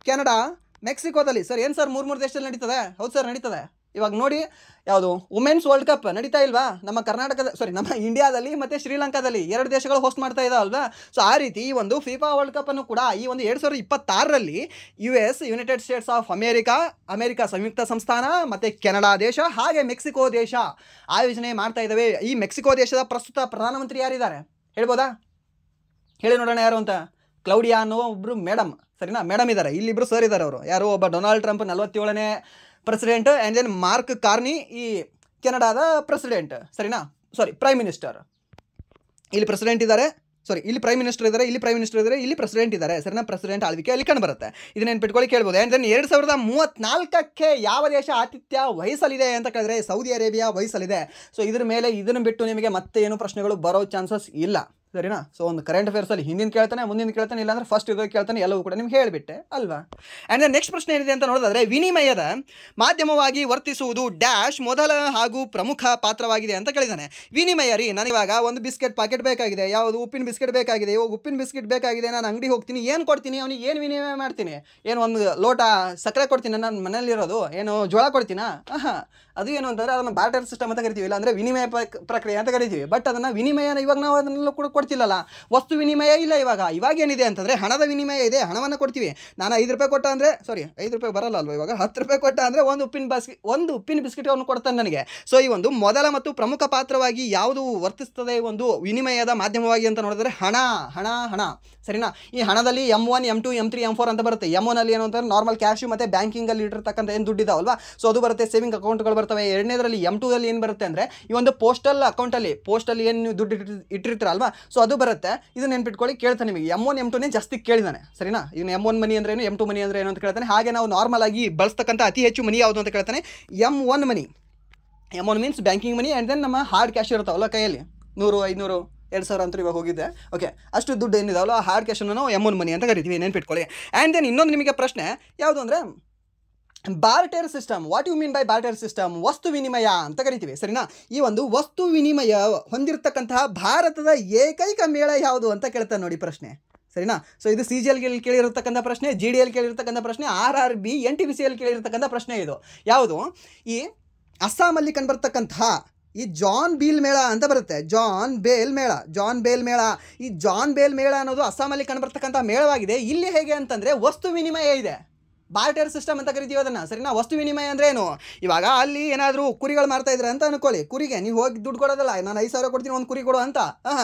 A: ಕೆನಡಾ, ಮೆಕ್ಸಿಕೋದಲ್ಲಿ. ಸರ್ ಏನು ಸರ್, ಮೂರು ದೇಶದಲ್ಲಿ ನಡೀತದೆ? ಹೌದು ಸರ್ ನಡೀತದೆ. ಇವಾಗ ನೋಡಿ, ಯಾವುದು ವುಮೆನ್ಸ್ ವರ್ಲ್ಡ್ ಕಪ್ ನಡೀತಾ ಇಲ್ವಾ ನಮ್ಮ ನಮ್ಮ ಇಂಡಿಯಾದಲ್ಲಿ ಮತ್ತು ಶ್ರೀಲಂಕಾದಲ್ಲಿ 2 ದೇಶಗಳು ಹೋಸ್ಟ್ ಮಾಡ್ತಾ ಇದ್ದಾವಲ್ವಾ? ಸೊ ಆ ರೀತಿ ಈ ಒಂದು FIFA ವರ್ಲ್ಡ್ ಕಪ್ಪನ್ನು ಕೂಡ ಈ ಒಂದು 2026ರಲ್ಲಿ US, United States of America ಸಂಯುಕ್ತ ಸಂಸ್ಥಾನ ಮತ್ತು ಕೆನಡಾ ದೇಶ ಹಾಗೆ ಮೆಕ್ಸಿಕೋ ದೇಶ ಆಯೋಜನೆ ಮಾಡ್ತಾ ಇದ್ದಾವೆ. ಈ ಮೆಕ್ಸಿಕೋ ದೇಶದ ಪ್ರಸ್ತುತ ಪ್ರಧಾನಮಂತ್ರಿ ಯಾರಿದ್ದಾರೆ ಹೇಳ್ಬೋದಾ? ಹೇಳಿ ನೋಡೋಣ ಯಾರು ಅಂತ. ಕ್ಲೌಡಿಯಾ ಅನ್ನೋ ಒಬ್ಬರು ಮೇಡಮ್, ಸರಿನಾ? ಮೇಡಮ್ ಇದ್ದಾರೆ, ಇಲ್ಲಿಬ್ಬರು ಸರ್ ಇದ್ದಾರೆ. ಅವರು ಯಾರು? ಒಬ್ಬ ಡೊನಾಲ್ಡ್ ಟ್ರಂಪ್ 47ನೇ president, and then Mark Carney ಈ ಕೆನಡಾದ ಪ್ರೆಸಿಡೆಂಟ್, ಸರಿನಾ? Prime minister. ಇಲ್ಲಿ ಪ್ರೆಸಿಡೆಂಟ್ ಇದ್ದಾರೆ, ಇಲ್ಲಿ ಪ್ರೈಮ್ ಮಿನಿಸ್ಟರ್ ಇದ್ದಾರೆ, ಇಲ್ಲಿ ಪ್ರೈಮ್ ಮಿನಿಸ್ಟರ್ ಇದ್ದಾರೆ, ಇಲ್ಲಿ ಪ್ರೆಸಿಡೆಂಟ್ ಇದ್ದಾರೆ, ಸರಿನಾ? ಪ್ರೆಸಿಡೆಂಟ್ ಆಳ್ವಿಕೆ ಅಲ್ಲಿ ಕಂಡು ಬರುತ್ತೆ. ಇದನ್ನ ನೆನ್ಪಿಟ್ಕೊಳ್ಳಿ, ಕೇಳ್ಬೋದು. ಆ್ಯಂಡ್ ದೆನ್ 2034ಕ್ಕೆ ಯಾವ ದೇಶ ಆತಿಥ್ಯ ವಹಿಸಲಿದೆ ಅಂತ ಕೇಳಿದ್ರೆ ಸೌದಿ ಅರೇಬಿಯಾ ವಹಿಸಲಿದೆ. ಸೊ ಇದ್ರ ಮೇಲೆ ಇದನ್ನು ಬಿಟ್ಟು ನಿಮಗೆ ಮತ್ತೆ ಏನು ಪ್ರಶ್ನೆಗಳು ಬರೋ ಚಾನ್ಸಸ್ ಇಲ್ಲ. ಸರಿನಾ? ಸೊ ಒಂದು ಕರೆಂಟ್ ಅಫೇರ್ಸಲ್ಲಿ ಹಿಂದಿನ ಕೇಳ್ತಾನೆ, ಮುಂದಿನ ಕೇಳ್ತಾನೆ, ಇಲ್ಲಾಂದ್ರೆ ಫಸ್ಟ್ ಇದು ಕೇಳ್ತಾನೆ, ಎಲ್ಲವೂ ಕೂಡ ನಿಮ್ಗೆ ಹೇಳಿಬಿಟ್ಟೆ ಅಲ್ವಾ? ಆ್ಯಂಡ್ ನೆಕ್ಸ್ಟ್ ಪ್ರಶ್ನೆ ಏನಿದೆ ಅಂತ ನೋಡೋದಾದ್ರೆ, ವಿನಿಮಯದ ಮಾಧ್ಯಮವಾಗಿ ವರ್ತಿಸುವುದು ಡ್ಯಾಶ್ ಮೊದಲ ಹಾಗೂ ಪ್ರಮುಖ ಪಾತ್ರವಾಗಿದೆ ಅಂತ ಕೇಳಿದ್ದಾನೆ. ವಿನಿಮಯ ರೀ, ನನಗಿವಾಗ ಒಂದು ಬಿಸ್ಕೆಟ್ ಪ್ಯಾಕೆಟ್ ಬೇಕಾಗಿದೆ, ಯಾವುದು ಉಪ್ಪಿನ ಬಿಸ್ಕೆಟ್ ಬೇಕಾಗಿದೆ. ಇವಾಗ ಉಪ್ಪಿನ ಬಿಸ್ಕೆಟ್ ಬೇಕಾಗಿದೆ, ನಾನು ಅಂಗಡಿ ಹೋಗ್ತೀನಿ, ಏನು ಕೊಡ್ತೀನಿ ಅವನಿಗೆ? ಏನು ವಿನಿಮಯ ಮಾಡ್ತೀನಿ? ಏನು ಒಂದು ಲೋಟ ಸಕ್ಕರೆ ಕೊಡ್ತೀನಿ ನನ್ನ ಮನೆಯಲ್ಲಿರೋದು? ಏನು ಜೋಳ ಕೊಡ್ತೀನಾ? ಅದು ಏನು ಅಂತಂದರೆ ಅದನ್ನು ಬಾರ್ಟರ್ ಸಿಸ್ಟಮ್ ಅಂತ ಕರಿತೀವಿ, ಇಲ್ಲಾಂದರೆ ವಿನಿಮಯ ಪ್ರಕ್ರಿಯೆ ಅಂತ ಕರಿತೀವಿ. ಬಟ್ ಅದನ್ನು ವಿನಿಮಯನ ಇವಾಗ ನಾವು ಅದನ್ನೆಲ್ಲ ಕೂಡ ಕೊಡ್ತಿಲ್ಲಲ್ಲ. ವಸ್ತು ವಿನಿಮಯ ಇಲ್ಲ. ಇವಾಗ ಏನಿದೆ ಅಂತಂದರೆ ಹಣದ ವಿನಿಮಯ ಇದೆ, ಹಣವನ್ನು ಕೊಡ್ತೀವಿ. ನಾನು 5 ರೂಪಾಯಿ ಕೊಟ್ಟ ಅಂದರೆ, ಸಾರಿ 5 ರೂಪಾಯಿ ಬರಲ್ಲ ಅಲ್ವ, ಇವಾಗ 10 ರೂಪಾಯಿ ಕೊಟ್ಟ ಅಂದರೆ ಒಂದು ಉಪ್ಪಿನ ಬಿಸ್ಕೆಟ್ ಅವನು ಕೊಡ್ತಾನೆ ನನಗೆ. ಸೊ ಈ ಒಂದು ಮೊದಲ ಮತ್ತು ಪ್ರಮುಖ ಪಾತ್ರವಾಗಿ ಯಾವುದು ವರ್ತಿಸ್ತದೆ ಒಂದು ವಿನಿಮಯದ ಮಾಧ್ಯಮವಾಗಿ ಅಂತ ನೋಡಿದ್ರೆ ಹಣ. ಸರಿನಾ? ಈ ಹಣದಲ್ಲಿ M1, M2, M3, M4 ಅಂತ ಬರುತ್ತೆ. M1 ಏನು ಅಂತಂದ್ರೆ ನಾರ್ಮಲ್ ಕ್ಯಾಶು ಮತ್ತು ಬ್ಯಾಂಕಿಂಗಲ್ಲಿ ಇಟ್ಟಿರ್ತಕ್ಕಂಥ ಏನು ದುಡ್ಡಿದಾವಲ್ವಾ, ಸೊ ಅದು ಬರುತ್ತೆ. ಸೇವಿಂಗ್ ಅಕೌಂಟ್ಗಳು ಬರ್ತವೆ. ಎರಡನೇದರಲ್ಲಿ M2 ಏನು ಬರುತ್ತೆ ಅಂದರೆ ಈ ಒಂದು ಪೋಸ್ಟಲ್ ಅಕೌಂಟಲ್ಲಿ ಏನು ನೀವು ದುಡ್ಡು ಇಟ್ಟಿರ್ತೀರಲ್ವಾ, ಸೊ ಅದು ಬರುತ್ತೆ. ಇದು ನೆನ್ಪಿಟ್ಕೊಳ್ಳಿ, ಕೇಳ್ತಾನೆ ನಿಮಗೆ M1, M2 ಜಾಸ್ತಿ ಕೇಳಿದಾನೆ. ಸರಿನಾ? ಇವನು M1 ಮನಿ ಅಂದ್ರೆ ಏನು, M2 ಮನಿ ಅಂದ್ರೆ ಏನು ಅಂತ ಕೇಳ್ತಾನೆ. ಹಾಗೆ ನಾವು ನಾರ್ಮಲ್ ಆಗಿ ಬಳಸ್ತಕ್ಕಂಥ ಅತಿ ಹೆಚ್ಚು ಮನಿ ಯಾವುದು ಅಂತ ಕೇಳ್ತಾನೆ, M1 money. M1 means banking money. And then ನಮ್ಮ ಹಾರ್ಡ್ ಕ್ಯಾಶ್ ಇರ್ತಾವಲ್ಲ ಕೈಯಲ್ಲಿ, 100, 500, 2000 ಅಂತ ಇವಾಗ ಹೋಗಿದ್ದೆ. ಓಕೆ, ಅಷ್ಟು ದುಡ್ಡು ಏನಿದಾವಲ್ಲ ಆ ಹಾರ್ಡ್ ಕ್ಯಾಶನ್ನು ನಾವು M1 ಮನಿ ಅಂತ ಕರಿತೀವಿ, ನೆನ್ಪಿಟ್ಕೊಳ್ಳಿ. ಆ್ಯಂಡ್ ದೆನ್ ಇನ್ನೊಂದು ನಿಮಗೆ ಪ್ರಶ್ನೆ ಯಾವುದು ಅಂದರೆ barter system. What you mean by barter system? ವಸ್ತು ವಿನಿಮಯ ಅಂತ ಕರಿತೀವಿ. ಸರಿನಾ? ಈ ಒಂದು ವಸ್ತು ವಿನಿಮಯ ಹೊಂದಿರತಕ್ಕಂತಹ ಭಾರತದ ಏಕೈಕ ಮೇಳ ಯಾವುದು ಅಂತ ಕೇಳ್ತಾನೆ ನೋಡಿ ಪ್ರಶ್ನೆ. ಸರಿನಾ? ಸೊ ಇದು CGL ಕೇಳಿರತಕ್ಕಂಥ ಪ್ರಶ್ನೆ, GDL ಕೇಳಿರ್ತಕ್ಕಂಥ ಪ್ರಶ್ನೆ, RRB NTPC ಕೇಳಿರ್ತಕ್ಕಂಥ ಪ್ರಶ್ನೆ. ಇದು ಯಾವುದು? ಈ ಅಸ್ಸಾಮಲ್ಲಿ ಕಂಡುಬರ್ತಕ್ಕಂತಹ ಈ ಜಾನ್ ಬೇಲ್ ಮೇಳ ಅಂತ ಬರುತ್ತೆ. ಜಾನ್ ಬೇಲ್ ಮೇಳ. ಈ ಜಾನ್ ಬೇಲ್ ಮೇಳ ಅನ್ನೋದು ಅಸ್ಸಾಮಲ್ಲಿ ಕಂಡುಬರ್ತಕ್ಕಂಥ ಮೇಳವಾಗಿದೆ. ಇಲ್ಲಿ ಹೇಗೆ ಅಂತಂದರೆ ವಸ್ತು ವಿನಿಮಯ ಇದೆ, ಬಾರ್ಟರ್ ಸಿಸ್ಟಮ್ ಅಂತ ಕರಿತೀವಿ ಅದನ್ನು. ಸರಿನಾ? ವಸ್ತು ವಿನಿಮಯ ಅಂದರೆ ಏನು? ಇವಾಗ ಅಲ್ಲಿ ಏನಾದರೂ ಕುರಿಗಳು ಮಾರ್ತಾ ಇದ್ರೆ ಅಂತ ಅನ್ಕೊಳ್ಳಿ, ಕುರಿಗೆ ನೀವು ಹೋಗಿ ದುಡ್ಡು ಕೊಡೋದಲ್ಲ, ನಾನು 5,000 ಕೊಡ್ತೀನಿ ಒಂದು ಕುರಿ ಕೊಡು ಅಂತ.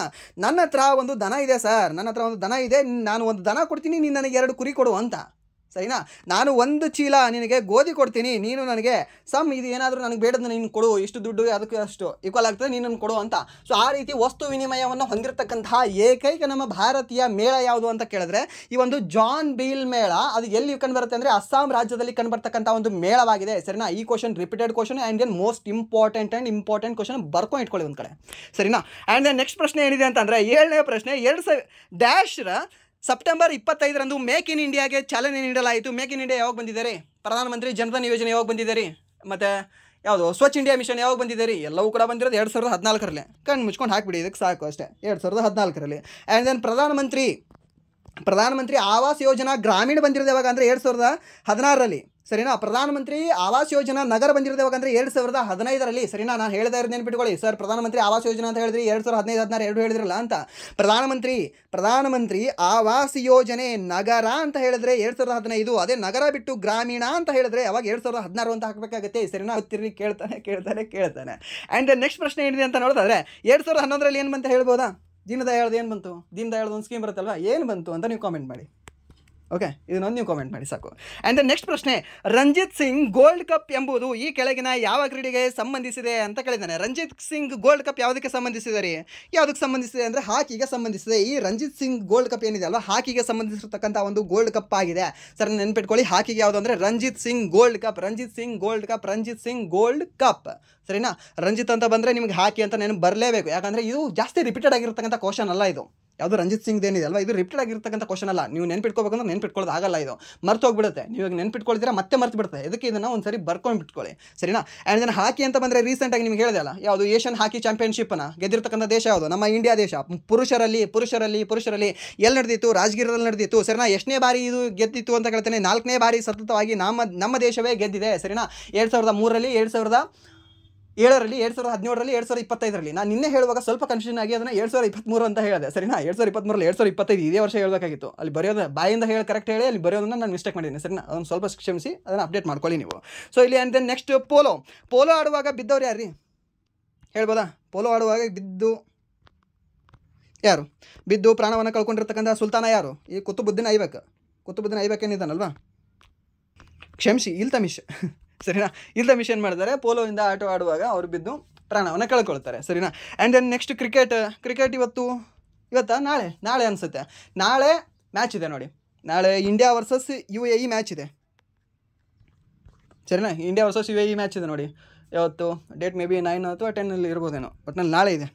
A: ನನ್ನ ಹತ್ರ ಒಂದು ದನ ಇದೆ ಸರ್, ನಾನು ಒಂದು ದನ ಕೊಡ್ತೀನಿ, ನೀನು ನನಗೆ 2 ಕುರಿ ಕೊಡು ಅಂತ. ಸರಿನಾ? ನಾನು 1 ಚೀಲ ನಿನಗೆ ಗೋಧಿ ಕೊಡ್ತೀನಿ, ನೀನು ನನಗೆ ಇದು ಏನಾದರೂ ನನಗೆ ಬೇಡದ ನೀನು ಕೊಡು, ಇಷ್ಟು ದುಡ್ಡು ಅದಕ್ಕೆ ಅಷ್ಟು ಈಕ್ವಲ್ ಆಗ್ತದೆ, ನೀನು ಕೊಡು ಅಂತ. ಸೊ ಆ ರೀತಿ ವಸ್ತು ವಿನಿಮಯವನ್ನು ಹೊಂದಿರತಕ್ಕಂತಹ ಏಕೈಕ ನಮ್ಮ ಭಾರತೀಯ ಮೇಳ ಯಾವುದು ಅಂತ ಕೇಳಿದ್ರೆ ಈ ಒಂದು ಜಾನ್ ಬೇಲ್ ಮೇಳ. ಅದು ಎಲ್ಲಿ ಕಂಡುಬರುತ್ತೆ ಅಂದರೆ ಅಸ್ಸಾಂ ರಾಜ್ಯದಲ್ಲಿ ಕಂಡುಬರ್ತಕ್ಕಂಥ ಒಂದು ಮೇಳವಾಗಿದೆ. ಸರಿನಾ? ಈ question repeated question and then most important question ಬರ್ಕೊಂಡು ಇಟ್ಕೊಳ್ಳಿ ಒಂದು ಕಡೆ. ಸರಿನಾ? ಆ್ಯಂಡ್ ದೆನ್ ನೆಕ್ಸ್ಟ್ ಪ್ರಶ್ನೆ ಏನಿದೆ ಅಂತಂದರೆ 7ನೇ ಪ್ರಶ್ನೆ, 2000 ಸೆಪ್ಟೆಂಬರ್ 25ರಂದು ಮೇಕ್ ಇನ್ ಇಂಡಿಯಾಗೆ ಚಾಲನೆ ನೀಡಲಾಯಿತು. ಮೇಕ್ ಇನ್ ಇಂಡಿಯಾ ಯಾವಾಗ ಬಂದಿದ್ದಾರೆ? ಪ್ರಧಾನಮಂತ್ರಿ ಜನಧನ್ ಯೋಜನೆ ಯಾವಾಗ ಬಂದಿದ್ದಾರೆ? ಮತ್ತು ಯಾವುದು ಸ್ವಚ್ಛ ಇಂಡಿಯಾ ಮಿಷನ್ ಯಾವಾಗ ಬಂದಿದ್ದಾರೆ? ಎಲ್ಲವೂ ಕೂಡ ಬಂದಿರೋದು 2014ರಲ್ಲಿ. ಕಣ್ಣು ಮುಚ್ಕೊಂಡು ಹಾಕಿಬಿಡಿ, ಇದಕ್ಕೆ ಸಾಕು ಅಷ್ಟೇ, 2014ರಲ್ಲಿ. ಆ್ಯಂಡ್ ದೆನ್ ಪ್ರಧಾನಮಂತ್ರಿ ಆವಾಸ್ ಯೋಜನಾ ಗ್ರಾಮೀಣ ಬಂದಿರೋದು ಯಾವಾಗ ಅಂದರೆ 2016ರಲ್ಲಿ. ಸರಿನಾ? ಪ್ರಧಾನಮಂತ್ರಿ ಆವಾಸ್ ಯೋಜನಾ ನಗರ ಬಂದಿರೋದು ಯಾವಾಗ ಅಂದರೆ 2015ರಲ್ಲಿ. ಸರಿನಾ? ನಾನು ಹೇಳ್ತಾ ಇರೋದು ನೆನ್ಪಿಟ್ಕೊಳ್ಳಿ ಸರ್, ಪ್ರಧಾನಮಂತ್ರಿ ಆವಾಸ್ ಯೋಜನಾ ಅಂತ ಹೇಳಿದ್ರಿ, 2015, 16 ಎರಡು ಹೇಳಿದ್ರಲ್ಲ ಅಂತ. ಪ್ರಧಾನಮಂತ್ರಿ ಆವಾಸ್ ಯೋಜನೆ ನಗರ ಅಂತ ಹೇಳಿದ್ರೆ 2015, ಅದೇ ನಗರ ಬಿಟ್ಟು ಗ್ರಾಮೀಣ ಅಂತ ಹೇಳಿದ್ರೆ ಅವಾಗ 2016 ಅಂತ ಹಾಕಬೇಕಾಗುತ್ತೆ. ಸರಿನಾ? ಗೊತ್ತಿರಲಿ, ಕೇಳ್ತಾನೆ. ಆ್ಯಂಡ್ ನೆಕ್ಸ್ಟ್ ಪ್ರಶ್ನೆ ಏನಿದೆ ಅಂತ ನೋಡಿದ್ರೆ 2011ರಲ್ಲಿ ಏನು ಬಂತ ಹೇಳ್ಬೋದಾ? ದೀನದಯಾಳ್ದು ಏನು ಬಂತು? ದೀನದಯಾಳ್ದು ಒಂದು ಸ್ಕೀಮ್ ಬರುತ್ತಲ್ವ, ಏನು ಬಂತು ಅಂತ ನೀವು ಕಾಮೆಂಟ್ ಮಾಡಿ. ಓಕೆ, ಇದನ್ನೊಂದು ನೀವು ಕಾಮೆಂಟ್ ಮಾಡಿ ಸಾಕು. ಆ್ಯಂಡ್ ನೆಕ್ಸ್ಟ್ ಪ್ರಶ್ನೆ, ರಂಜಿತ್ ಸಿಂಗ್ ಗೋಲ್ಡ್ ಕಪ್ ಎಂಬುದು ಈ ಕೆಳಗಿನ ಯಾವ ಕ್ರೀಡೆಗೆ ಸಂಬಂಧಿಸಿದೆ ಅಂತ ಕೇಳಿದ್ದಾನೆ. ರಂಜಿತ್ ಸಿಂಗ್ ಗೋಲ್ಡ್ ಕಪ್ ಯಾವುದಕ್ಕೆ ಸಂಬಂಧಿಸಿದೆ ರೀ? ಯಾವುದಕ್ಕೆ ಸಂಬಂಧಿಸಿದೆ ಅಂದರೆ ಹಾಕಿಗೆ ಸಂಬಂಧಿಸಿದೆ. ಈ ರಂಜಿತ್ ಸಿಂಗ್ ಗೋಲ್ಡ್ ಕಪ್ ಏನಿದೆ ಅಲ್ವಾ, ಹಾಕಿಗೆ ಸಂಬಂಧಿಸಿರ್ತಕ್ಕಂಥ ಒಂದು ಗೋಲ್ಡ್ ಕಪ್ ಆಗಿದೆ. ಸರ್ ನೆನ್ಪಿಟ್ಕೊಳ್ಳಿ, ಹಾಕಿಗೆ ಯಾವುದು ಅಂದರೆ ರಂಜಿತ್ ಸಿಂಗ್ ಗೋಲ್ಡ್ ಕಪ್. ಸರಿನಾ? ರಂಜಿತ್ ಅಂತ ಬಂದರೆ ನಿಮಗೆ ಹಾಕಿ ಅಂತ ನೆನಪು ಬರಲೇಬೇಕು, ಯಾಕಂದರೆ ಇದು ಜಾಸ್ತಿ ರಿಪೀಟೆಡ್ ಆಗಿರ್ತಕ್ಕಂಥ ಕ್ವಶನ್ ಅಲ್ಲ. ಇದು ಯಾವುದು ರಂಜಿತ್ ಸಿಂಗ್ ಏನಿದೆ ಅಲ್ವಾ, ಇದು ರಿಪೀಟೆಡ್ ಆಗಿರ್ತಕ್ಕಂಥ ಕ್ವಶನ್ ಅಲ್ಲ. ನೀವು ನೆನ್ಪಿಟ್ಕೋಬೇಕಂದ್ರೆ ನೆನ್ಪಿಟ್ಕೊಳ್ಳೋದು ಆಗಲ್ಲ, ಇದು ಮರ್ತು ಹೋಗ್ಬಿಡುತ್ತೆ. ನೀವು ನೆನ್ಪಿಟ್ಕೊಳ್ತೀರಾ ಮತ್ತೆ ಮರ್ತು ಬಿಡುತ್ತೆ. ಇದಕ್ಕೆ ಇದನ್ನು ಒಂದು ಸರಿ ಬರ್ಕೊಂಡು ಬಿಟ್ಕೊಳ್ಳಿ. ಸರಿನಾ? ಆ್ಯಂಡ್ ದೆನ್ ಹಾಕಿ ಅಂತ ಬಂದರೆ ರೀಸೆಂಟಾಗಿ ನಿಮ್ಗೆ ಹೇಳಿದೆ ಅಲ್ಲ, ಯಾವುದು ಏಷ್ಯನ್ ಹಾಕಿ ಚಾಂಪಿಯನ್ಶಿಪ್ಪನ್ನು ಗೆದ್ದಿರ್ತಕ್ಕಂಥ ದೇಶ ಯಾವುದು? ನಮ್ಮ ಇಂಡಿಯಾ ದೇಶ. ಪುರುಷರಲ್ಲಿ ಎಲ್ಲಿ ನಡೆದಿತ್ತು? ರಾಜಗಿರದಲ್ಲಿ ನಡೆದಿತ್ತು. ಸರಿನಾ? ಎಷ್ಟನೇ ಬಾರಿ ಇದು ಗೆದ್ದಿತ್ತು ಅಂತ ಕೇಳ್ತೇನೆ? 4ನೇ ಬಾರಿ ಸತತವಾಗಿ ನಮ್ಮ ದೇಶವೇ ಗೆದ್ದಿದೆ. ಸರಿನಾ? 2003ರಲ್ಲಿ, 2007ರಲ್ಲಿ, 2017ರಲ್ಲಿ, 2025ರಲ್ಲಿ. ನಾನು ನಿನ್ನೆ ಹೇಳುವಾಗ ಸ್ವಲ್ಪ ಕನ್ಫ್ಯೂಷನ್ ಆಗಿ ಅದನ್ನು 2023 ಅಂತ ಹೇಳಿದೆ. ಸರಿನಾ? 2023ರಲ್ಲಿ 2025 ಇದೇ ವರ್ಷ ಹೇಳಬೇಕಾಗಿತ್ತು. ಅಲ್ಲಿ ಬರೆಯೋದು ಬಾಯಿಂದ ಕರೆಕ್ಟ್ ಹೇಳಿ ಅಲ್ಲಿ ಬರೆಯೋದನ್ನು ನಾನು ಮಿಸ್ಟೇಕ್ ಮಾಡಿದ್ದೀನಿ. ಸರಿನಾ? ಅದನ್ನು ಸ್ವಲ್ಪ ಕ್ಷಮಿಸಿ, ಅದನ್ನು ಅಪ್ಡೇಟ್ ಮಾಡ್ಕೊಳ್ಳಿ ನೀವು. ಸೊ ಇಲ್ಲಿ ಆ್ಯಂಡ್ ದೆನ್ ನೆಕ್ಸ್ಟ್ ಪೋಲೋ ಆಡುವಾಗ ಬಿದ್ದವ್ರು ಯಾರು ರೀ? ಹೇಳ್ಬೋದಾ? ಪೋಲೋ ಆಡುವಾಗ ಬಿದ್ದು ಪ್ರಾಣವನ್ನು ಕಳ್ಕೊಂಡಿರ್ತಕ್ಕಂಥ ಸುಲ್ತಾನ ಯಾರು? ಈ ಕುತುಬುದ್ದೀನ್ ಐಬಕ್ ಏನಿದ್ದಾನಲ್ವಾ, ಕ್ಷಮಿಸಿ, ಇಲ್ತಮಿಷ್. ಸರಿನಾ? ಇಲ್ತಮಿಷ್ ಏನು ಮಾಡಿದ್ದಾರೆ, ಪೋಲೋಯಿಂದ ಆಡುವಾಗ ಅವರು ಬಿದ್ದು ಪ್ರಾಣವನ್ನು ಕಳ್ಕೊಳ್ತಾರೆ. ಸರಿನಾ? ಆ್ಯಂಡ್ ದೆನ್ ನೆಕ್ಸ್ಟ್ ಕ್ರಿಕೆಟ್ ಇವತ್ತಾ ನಾಳೆ ಅನಿಸುತ್ತೆ. ನಾಳೆ ಮ್ಯಾಚ್ ಇದೆ ನೋಡಿ. ನಾಳೆ ಇಂಡಿಯಾ ವರ್ಸಸ್ UAE ಮ್ಯಾಚ್ ಇದೆ. ಸರಿನಾ? ಇಂಡಿಯಾ ವರ್ಸಸ್ UAE ಮ್ಯಾಚ್ ಇದೆ ನೋಡಿ. ಯಾವತ್ತು? ಡೇಟ್ ಮೇ ಬಿ 9 ಅಥವಾ 10 ಇರ್ಬೋದೇನೋ, ಬಟ್ ನಾಳೆ ಇದೆ.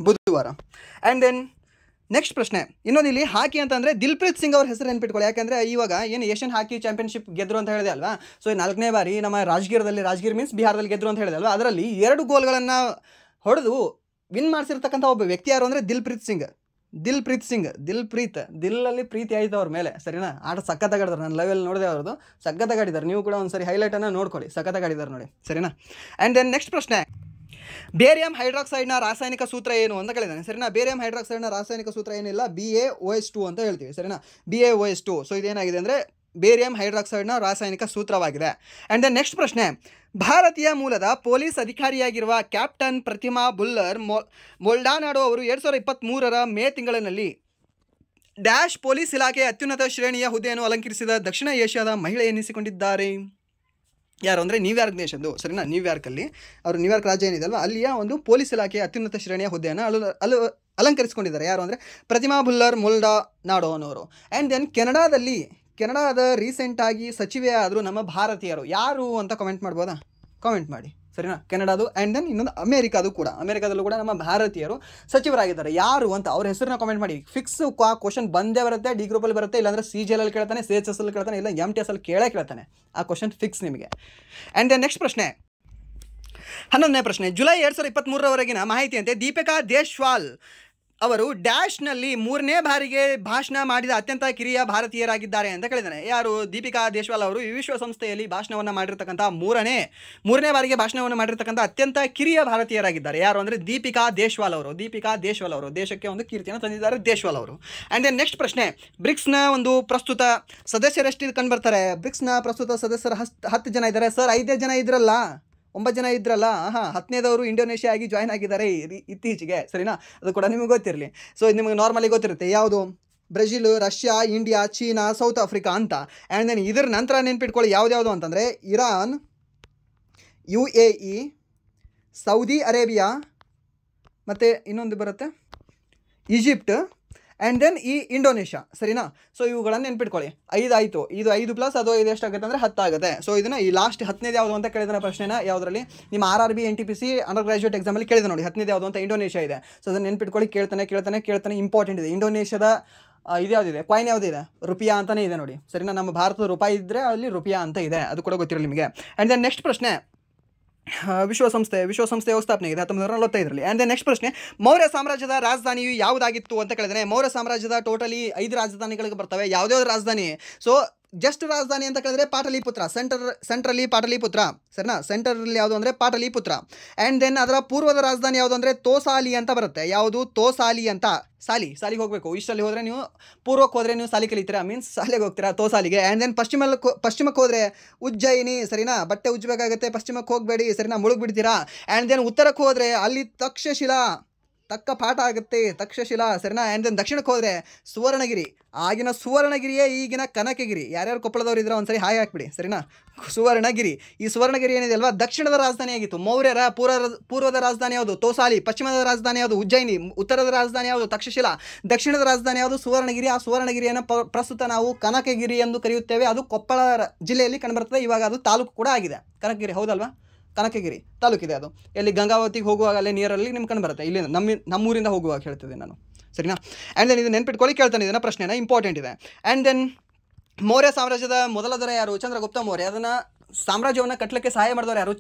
A: ಬುಧವಾರ. ಆ್ಯಂಡ್ ದೆನ್ ನೆಕ್ಸ್ಟ್ ಪ್ರಶ್ನೆ ಇನ್ನೊಂದು ಇಲ್ಲಿ ಹಾಕಿ ಅಂತಂದರೆ ದಿಲ್ಪ್ರೀತ್ ಸಿಂಗ್ ಅವ್ರ ಹೆಸರು ನೆನ್ಪಿಟ್ಕೊಳ್ಳಿ. ಯಾಕೆಂದರೆ ಇವಾಗ ಏನು ಏಷ್ಯನ್ ಹಾಕಿ ಚಾಂಪಿಯನ್ಶಿಪ್ ಗೆದ್ರು ಅಂತ ಹೇಳಿದೆ ಅಲ್ವಾ. ಸೊ 4ನೇ ಬಾರಿ ನಮ್ಮ ರಾಜಗೀರ್ ಮೀನ್ಸ್ ಬಿಹಾರದಲ್ಲಿ ಗೆದ್ರು ಅಂತ ಹೇಳಿದೆ ಅಲ್ವಾ. ಅದರಲ್ಲಿ 2 ಗೋಲ್ಗಳನ್ನು ಹೊಡೆದು ವಿನ್ ಮಾಡಿಸಿರ್ತಕ್ಕಂಥ ಒಬ್ಬ ವ್ಯಕ್ತಿ ಯಾರು ಅಂದರೆ ದಿಲ್ಪ್ರೀತ್ ಸಿಂಗ್. ದಿಲ್ಲಲ್ಲಿ ಪ್ರೀತಿ ಆಯಿತು ಅವ್ರ ಮೇಲೆ, ಸರಿನಾ. ಆಟ ಸಖತ್ತಾಗಾಡಿದ್ದಾರೆ, ನಾನು ಲೈವಲ್ಲಿ ನೋಡಿದೆ ಅವ್ರದ್ದು, ಸಖತ್ತಾಗಾಡಿದ್ದಾರೆ. ನೀವು ಕೂಡ ಒಂದ್ಸರಿ ಹೈಲೈಟನ್ನು ನೋಡ್ಕೊಳ್ಳಿ, ಸಖತ್ತಾಗಾಡಿದ್ದಾರೆ ನೋಡಿ, ಸರಿನಾ. ಆ್ಯಂಡ್ ದೆನ್ ನೆಕ್ಸ್ಟ್ ಪ್ರಶ್ನೆ, ಬೇರಿಯಂ ಹೈಡ್ರಾಕ್ಸೈಡ್ನ ರಾಸಾಯನಿಕ ಸೂತ್ರ ಏನು ಅಂತ ಕೇಳಿದ್ದಾನೆ, ಸರಿನಾ. ಬೇರಿಯಂ ಹೈಡ್ರಾಕ್ಸೈಡ್ನ ರಾಸಾಯನಿಕ ಸೂತ್ರ ಏನಿಲ್ಲ, BaOH2 ಅಂತ ಹೇಳ್ತೀವಿ, ಸರಿನಾ. BaOH2. ಸೊ ಇದೇನಾಗಿದೆ ಅಂದರೆ ಬೇರಿಯಂ ಹೈಡ್ರಾಕ್ಸೈಡ್ನ ರಾಸಾಯನಿಕ ಸೂತ್ರವಾಗಿದೆ. ಆ್ಯಂಡ್ ದೆನ್ ನೆಕ್ಸ್ಟ್ ಪ್ರಶ್ನೆ, ಭಾರತೀಯ ಮೂಲದ ಪೊಲೀಸ್ ಅಧಿಕಾರಿಯಾಗಿರುವ ಕ್ಯಾಪ್ಟನ್ ಪ್ರತಿಮಾ ಬುಲ್ಲರ್ ಮೊಲ್ಡಾನಾಡೋ ಅವರು 2023ರ ಮೇ ತಿಂಗಳಿನಲ್ಲಿ ಡ್ಯಾಶ್ ಪೊಲೀಸ್ ಇಲಾಖೆಯ ಅತ್ಯುನ್ನತ ಶ್ರೇಣಿಯ ಹುದ್ದೆಯನ್ನು ಅಲಂಕರಿಸಿದ ದಕ್ಷಿಣ ಏಷ್ಯಾದ ಮಹಿಳೆ ಎನ್ನಿಸಿಕೊಂಡಿದ್ದಾರೆ. ಯಾರು ಅಂದರೆ ನ್ಯೂಯಾರ್ಕ್ ದೇಶದ್ದು, ಸರಿನಾ. ನ್ಯೂಯಾರ್ಕಲ್ಲಿ ಅವರು ನ್ಯೂಯಾರ್ಕ್ ರಾಜ್ಯ ಏನಿದೆ ಅಲ್ವಾ, ಅಲ್ಲಿಯ ಒಂದು ಪೊಲೀಸ್ ಇಲಾಖೆಯ ಅತ್ಯುನ್ನತ ಶ್ರೇಣಿಯ ಹುದ್ದೆಯನ್ನು ಅಲಂಕರಿಸಿಕೊಂಡಿದ್ದಾರೆ. ಯಾರು ಅಂದರೆ ಪ್ರತಿಮಾ ಬುಲ್ಲರ್ ಮೊಲ್ಡಾನಾಡೋ ಅನ್ನೋರು. ಆ್ಯಂಡ್ ದೆನ್ ಕೆನಡಾದ ರೀಸೆಂಟಾಗಿ ಸಚಿವೆ ಆದರೂ ನಮ್ಮ ಭಾರತೀಯರು ಯಾರು ಅಂತ ಕಮೆಂಟ್ ಮಾಡ್ಬೋದಾ? ಕಾಮೆಂಟ್ ಮಾಡಿ, ಸರಿನಾ. ಕೆನಡಾದು. ಆ್ಯಂಡ್ ದೆನ್ ಇನ್ನೊಂದು ಅಮೇರಿಕಾದಲ್ಲೂ ಕೂಡ ನಮ್ಮ ಭಾರತೀಯರು ಸಚಿವರಾಗಿದ್ದಾರೆ, ಯಾರು ಅಂತ ಅವ್ರ ಹೆಸರನ್ನ ಕಾಮೆಂಟ್ ಮಾಡಿ. ಫಿಕ್ಸ್ ಕ್ವಶನ್ ಬಂದೇ ಬರುತ್ತೆ, ಡಿ ಗ್ರೂಪಲ್ಲಿ ಬರುತ್ತೆ, ಇಲ್ಲಾಂದರೆ CGL ಅಲ್ಲಿ ಕೇಳ್ತಾನೆ, CHS ಅಲ್ಲಿ ಕೇಳ್ತಾನೆ, ಇಲ್ಲ MTS ಅಲ್ಲಿ ಕೇಳ್ತಾನೆ. ಆ ಕ್ವಶನ್ ಫಿಕ್ಸ್ ನಿಮಗೆ. ಆ್ಯಂಡ್ ದೆನ್ ನೆಕ್ಸ್ಟ್ ಪ್ರಶ್ನೆ, 11ನೇ ಪ್ರಶ್ನೆ, ಜುಲೈ 2023ರವರೆಗಿನ ಮಾಹಿತಿಯಂತೆ ದೀಪಿಕಾ ದೇಶ್ವಾಲ್ ಅವರು ಡ್ಯಾಶ್ನಲ್ಲಿ 3ನೇ ಬಾರಿಗೆ ಭಾಷಣ ಮಾಡಿದ ಅತ್ಯಂತ ಕಿರಿಯ ಭಾರತೀಯರಾಗಿದ್ದಾರೆ ಅಂತ ಕೇಳಿದ್ದಾನೆ. ಯಾರು? ದೀಪಿಕಾ ದೇಶ್ವಾಲ್ ಅವರು ವಿಶ್ವಸಂಸ್ಥೆಯಲ್ಲಿ ಭಾಷಣವನ್ನು ಮಾಡಿರ್ತಕ್ಕಂಥ ಮೂರನೇ ಬಾರಿಗೆ ಭಾಷಣವನ್ನು ಮಾಡಿರ್ತಕ್ಕಂಥ ಅತ್ಯಂತ ಕಿರಿಯ ಭಾರತೀಯರಾಗಿದ್ದಾರೆ. ಯಾರು ಅಂದರೆ ದೀಪಿಕಾ ದೇಶ್ವಾಲ್ ಅವರು ದೇಶಕ್ಕೆ ಒಂದು ಕೀರ್ತಿಯನ್ನು ತಂದಿದ್ದಾರೆ, ದೇಶ್ವಾಲ್ ಅವರು. ಆ್ಯಂಡ್ ದೆನ್ ನೆಕ್ಸ್ಟ್ ಪ್ರಶ್ನೆ, ಬ್ರಿಕ್ಸ್ನ ಒಂದು ಪ್ರಸ್ತುತ ಸದಸ್ಯರೆಷ್ಟು ಕಂಡು ಬರ್ತಾರೆ? ಬ್ರಿಕ್ಸ್ನ ಪ್ರಸ್ತುತ ಸದಸ್ಯರು 10 ಜನ ಇದ್ದಾರೆ ಸರ್. 5 ಜನ ಇದ್ರಲ್ಲ, 9 ಜನ ಇದ್ರಲ್ಲ. 10ನೇದವರು ಇಂಡೋನೇಷ್ಯಾ ಆಗಿ ಜಾಯ್ನ್ ಆಗಿದ್ದಾರೆ ಇತ್ತೀಚೆಗೆ, ಸರಿನಾ. ಅದು ಕೂಡ ನಿಮಗೆ ಗೊತ್ತಿರಲಿ. ಸೊ ಇದು ನಿಮಗೆ ನಾರ್ಮಲಿ ಗೊತ್ತಿರುತ್ತೆ, ಯಾವುದು? Brazil, Russia, India, China, south Africa ಅಂತ. ಆ್ಯಂಡ್ ದೆನ್ ಇದರ ನಂತರ ನೆನ್ಪಿಟ್ಕೊಳ್ಳಿ ಯಾವ್ದ್ಯಾವುದು ಅಂತಂದರೆ ಇರಾನ್, UAE, ಸೌದಿ ಅರೇಬಿಯಾ, ಮತ್ತು ಇನ್ನೊಂದು ಬರುತ್ತೆ ಈಜಿಪ್ಟ್, ಆ್ಯಂಡ್ ದೆನ್ ಈ ಇಂಡೋನೇಷ್ಯಾ, ಸರಿನಾ. ಸೊ ಇವುಗಳನ್ನು ನೆನ್ಪಿಟ್ಕೊಳ್ಳಿ. 5 ಆಯಿತು. ಇದು 5 ಪ್ಲಸ್ ಅದು 5 ಎಷ್ಟಾಗುತ್ತೆ ಅಂದರೆ 10 ಆಗುತ್ತೆ. ಸೊ ಇದನ್ನು ಈ ಲಾಸ್ಟ್ 10ನೇದು ಯಾವುದು ಅಂತ ಕೇಳಿದ ಪ್ರಶ್ನೆನ ಯಾವುದರಲ್ಲಿ ನಿಮ್ಮ RRB NTPC ಅಂಡರ್ ಗ್ರಾಜುಯೇಟ್ ಎಕ್ಸಾಮಲ್ಲಿ ಕೇಳಿದೆ ನೋಡಿ. 10ನೇದು ಯಾವುದು ಅಂತ ಇಂಡೋನೇಷ್ಯಾ ಇದೆ. ಸೊ ಅದನ್ನು ನೆನ್ಪಿಟ್ಕೊಳ್ಳಿ. ಕೇಳ್ತಾನೆ ಇಂಪಾರ್ಟೆಂಟ್ ಇದೆ. ಇಂಡೋನೇಷ್ಯಾದ ಇದು ಯಾವುದಿದೆ, ಕಾಯಿನ್ ಯಾವುದಿದೆ? ರುಪಿಯಾ ಅಂತಲೇ ಇದೆ ನೋಡಿ, ಸರಿನಾ. ನಮ್ಮ ಭಾರತದ ರೂಪಾಯಿ ಇದ್ದರೆ ಅಲ್ಲಿ ರುಪಿಯಾ ಅಂತ ಇದೆ, ಅದು ಕೂಡ ಗೊತ್ತಿರಲಿ ನಿಮಗೆ. ಆ್ಯಂಡ್ ದೆನ್ ನೆಕ್ಸ್ಟ್ ಪ್ರಶ್ನೆ, ವಿಶ್ವಸಂಸ್ಥೆ ಸ್ಥಾಪನೆ ಆಗಿದೆ 1945ರಲ್ಲಿ. ಆ್ಯಂಡ್ ದೆನ್ ನೆಕ್ಸ್ಟ್ ಪ್ರಶ್ನೆ, ಮೌರ್ಯ ಸಾಮ್ರಾಜ್ಯದ ರಾಜಧಾನಿಯು ಯಾವುದಾಗಿತ್ತು ಅಂತ ಕೇಳಿದ್ರೆ, ಮೌರ್ಯ ಸಾಮ್ರಾಜ್ಯದ ಟೋಟಲಿ 5 ರಾಜಧಾನಿಗಳಿಗೆ ಬರ್ತವೆ. ಯಾವುದ್ಯಾವ್ದು ರಾಜಧಾನಿ? ಸೊ ಜಸ್ಟ್ ರಾಜಧಾನಿ ಅಂತ ಕೇಳಿದ್ರೆ ಪಾಟಲಿಪುತ್ರ, ಸೆಂಟ್ರಲ್ಲಿ ಪಾಟಲಿಪುತ್ರ, ಸರಿನಾ. ಸೆಂಟರಲ್ಲಿ ಯಾವುದು ಅಂದರೆ ಪಾಟಲಿಪುತ್ರ. ಆ್ಯಂಡ್ ದೆನ್ ಅದರ ಪೂರ್ವದ ರಾಜಧಾನಿ ಯಾವುದು ಅಂದರೆ ತೋಸಾಲಿ ಅಂತ ಬರುತ್ತೆ. ಯಾವುದು? ತೋಸಾಲಿ ಅಂತ. ಸಾಲಿಗೆ ಹೋಗಬೇಕು. ಇಷ್ಟಲ್ಲಿ ಹೋದರೆ ನೀವು ಪೂರ್ವಕ್ಕೆ ಹೋದರೆ ನೀವು ಸಾಲಿ ಕಲಿತೀರಾ, ಮೀನ್ಸ್ ಶಾಲೆಗೆ ಹೋಗ್ತೀರಾ ತೋಸಾಲಿಗೆ. ಆ್ಯಂಡ್ ದೆನ್ ಪಶ್ಚಿಮಕ್ಕೆ ಹೋದರೆ ಉಜ್ಜಯಿನಿ, ಸರಿನಾ. ಬಟ್ಟೆ ಉಜ್ಜಬೇಕಾಗುತ್ತೆ, ಪಶ್ಚಿಮಕ್ಕೆ ಹೋಗಬೇಡಿ, ಸರಿನಾ, ಮುಳುಗ್ಬಿಡ್ತೀರಾ. ಆ್ಯಂಡ್ ದೆನ್ ಉತ್ತರಕ್ಕೆ ಹೋದರೆ ಅಲ್ಲಿ ತಕ್ಷಶಿಲಾ, ತಕ್ಕ ಪಾಠ ಆಗುತ್ತೆ, ತಕ್ಷಶಿಲಾ, ಸರಿನಾ. ಆ್ಯಂಡ್ ದೆನ್ ದಕ್ಷಿಣಕ್ಕೆ ಹೋದರೆ ಸುವರ್ಣಗಿರಿ, ಆಗಿನ ಸುವರ್ಣಗಿರಿಯೇ ಈಗಿನ ಕನಕಗಿರಿ. ಯಾರ್ಯಾರು ಕೊಪ್ಪಳದವ್ರು ಇದ್ರೆ ಒಂದ್ಸರಿ ಹಾಯ್ ಹಾಕ್ಬಿಡಿ, ಸರಿನಾ. ಸುವರ್ಣಗಿರಿ, ಈ ಸುವರ್ಣಗಿರಿ ಏನಿದೆ ಅಲ್ವಾ, ದಕ್ಷಿಣದ ರಾಜಧಾನಿ ಆಗಿತ್ತು. ಮೌರ್ಯರ ಪೂರ್ವದ ರಾಜಧಾನಿ ಯಾವುದು? ತೋಸಾಲಿ. ಪಶ್ಚಿಮದ ರಾಜಧಾನಿ ಯಾವುದು? ಉಜ್ಜಯಿನಿ. ಉತ್ತರದ ರಾಜಧಾನಿ ಯಾವುದು? ತಕ್ಷಶಿಲಾ. ದಕ್ಷಿಣದ ರಾಜಧಾನಿ ಯಾವುದು? ಸುವರ್ಣಗಿರಿ. ಆ ಸುವರ್ಣಗಿರಿಯನ್ನು ಪ್ರಸ್ತುತ ನಾವು ಕನಕಗಿರಿ ಎಂದು ಕರೆಯುತ್ತೇವೆ. ಅದು ಕೊಪ್ಪಳ ಜಿಲ್ಲೆಯಲ್ಲಿ ಕಂಡುಬರ್ತದೆ. ಇವಾಗ ಅದು ತಾಲೂಕು ಕೂಡ ಆಗಿದೆ, ಕನಕಗಿರಿ, ಹೌದಲ್ವಾ. ಕನಕಗಿರಿ ತಾಲೂಕಿದೆ ಅದು. ಎಲ್ಲಿ ಗಂಗಾವತಿಗೆ ಹೋಗುವಾಗ ಅಲ್ಲೇ ನಿಯರಲ್ಲಿ ನಿಮ್ಗೆ ಕಂಡು ಬರುತ್ತೆ. ಇಲ್ಲಿ ನಮ್ಮೂರಿಂದ ಹೋಗುವಾಗ ಹೇಳ್ತಿದ್ದೆ ನಾನು, ಸರಿನಾ. ಆ್ಯಂಡ್ ದೆನ್ ಇದು ನೆನ್ಪಿಟ್ಕೊಳ್ಳಿ, ಕೇಳ್ತಾನೆ ಇದನ್ನು ಪ್ರಶ್ನೆನ, ಇಂಪಾರ್ಟೆಂಟ್ ಇದೆ. ಆ್ಯಂಡ್ ದೆನ್ ಮೌರ್ಯ ಸಾಮ್ರಾಜ್ಯದ ಮೊದಲ ದೊರೆ ಯಾರು? ಚಂದ್ರಗುಪ್ತ ಮೌರ್ಯ. ಅದನ್ನು ಸಾಮ್ರಾಜ್ಯವನ್ನು ಕಟ್ಟಲಿಕ್ಕೆ ಸಹಾಯ ಮಾಡಿದವರು ಯಾರು?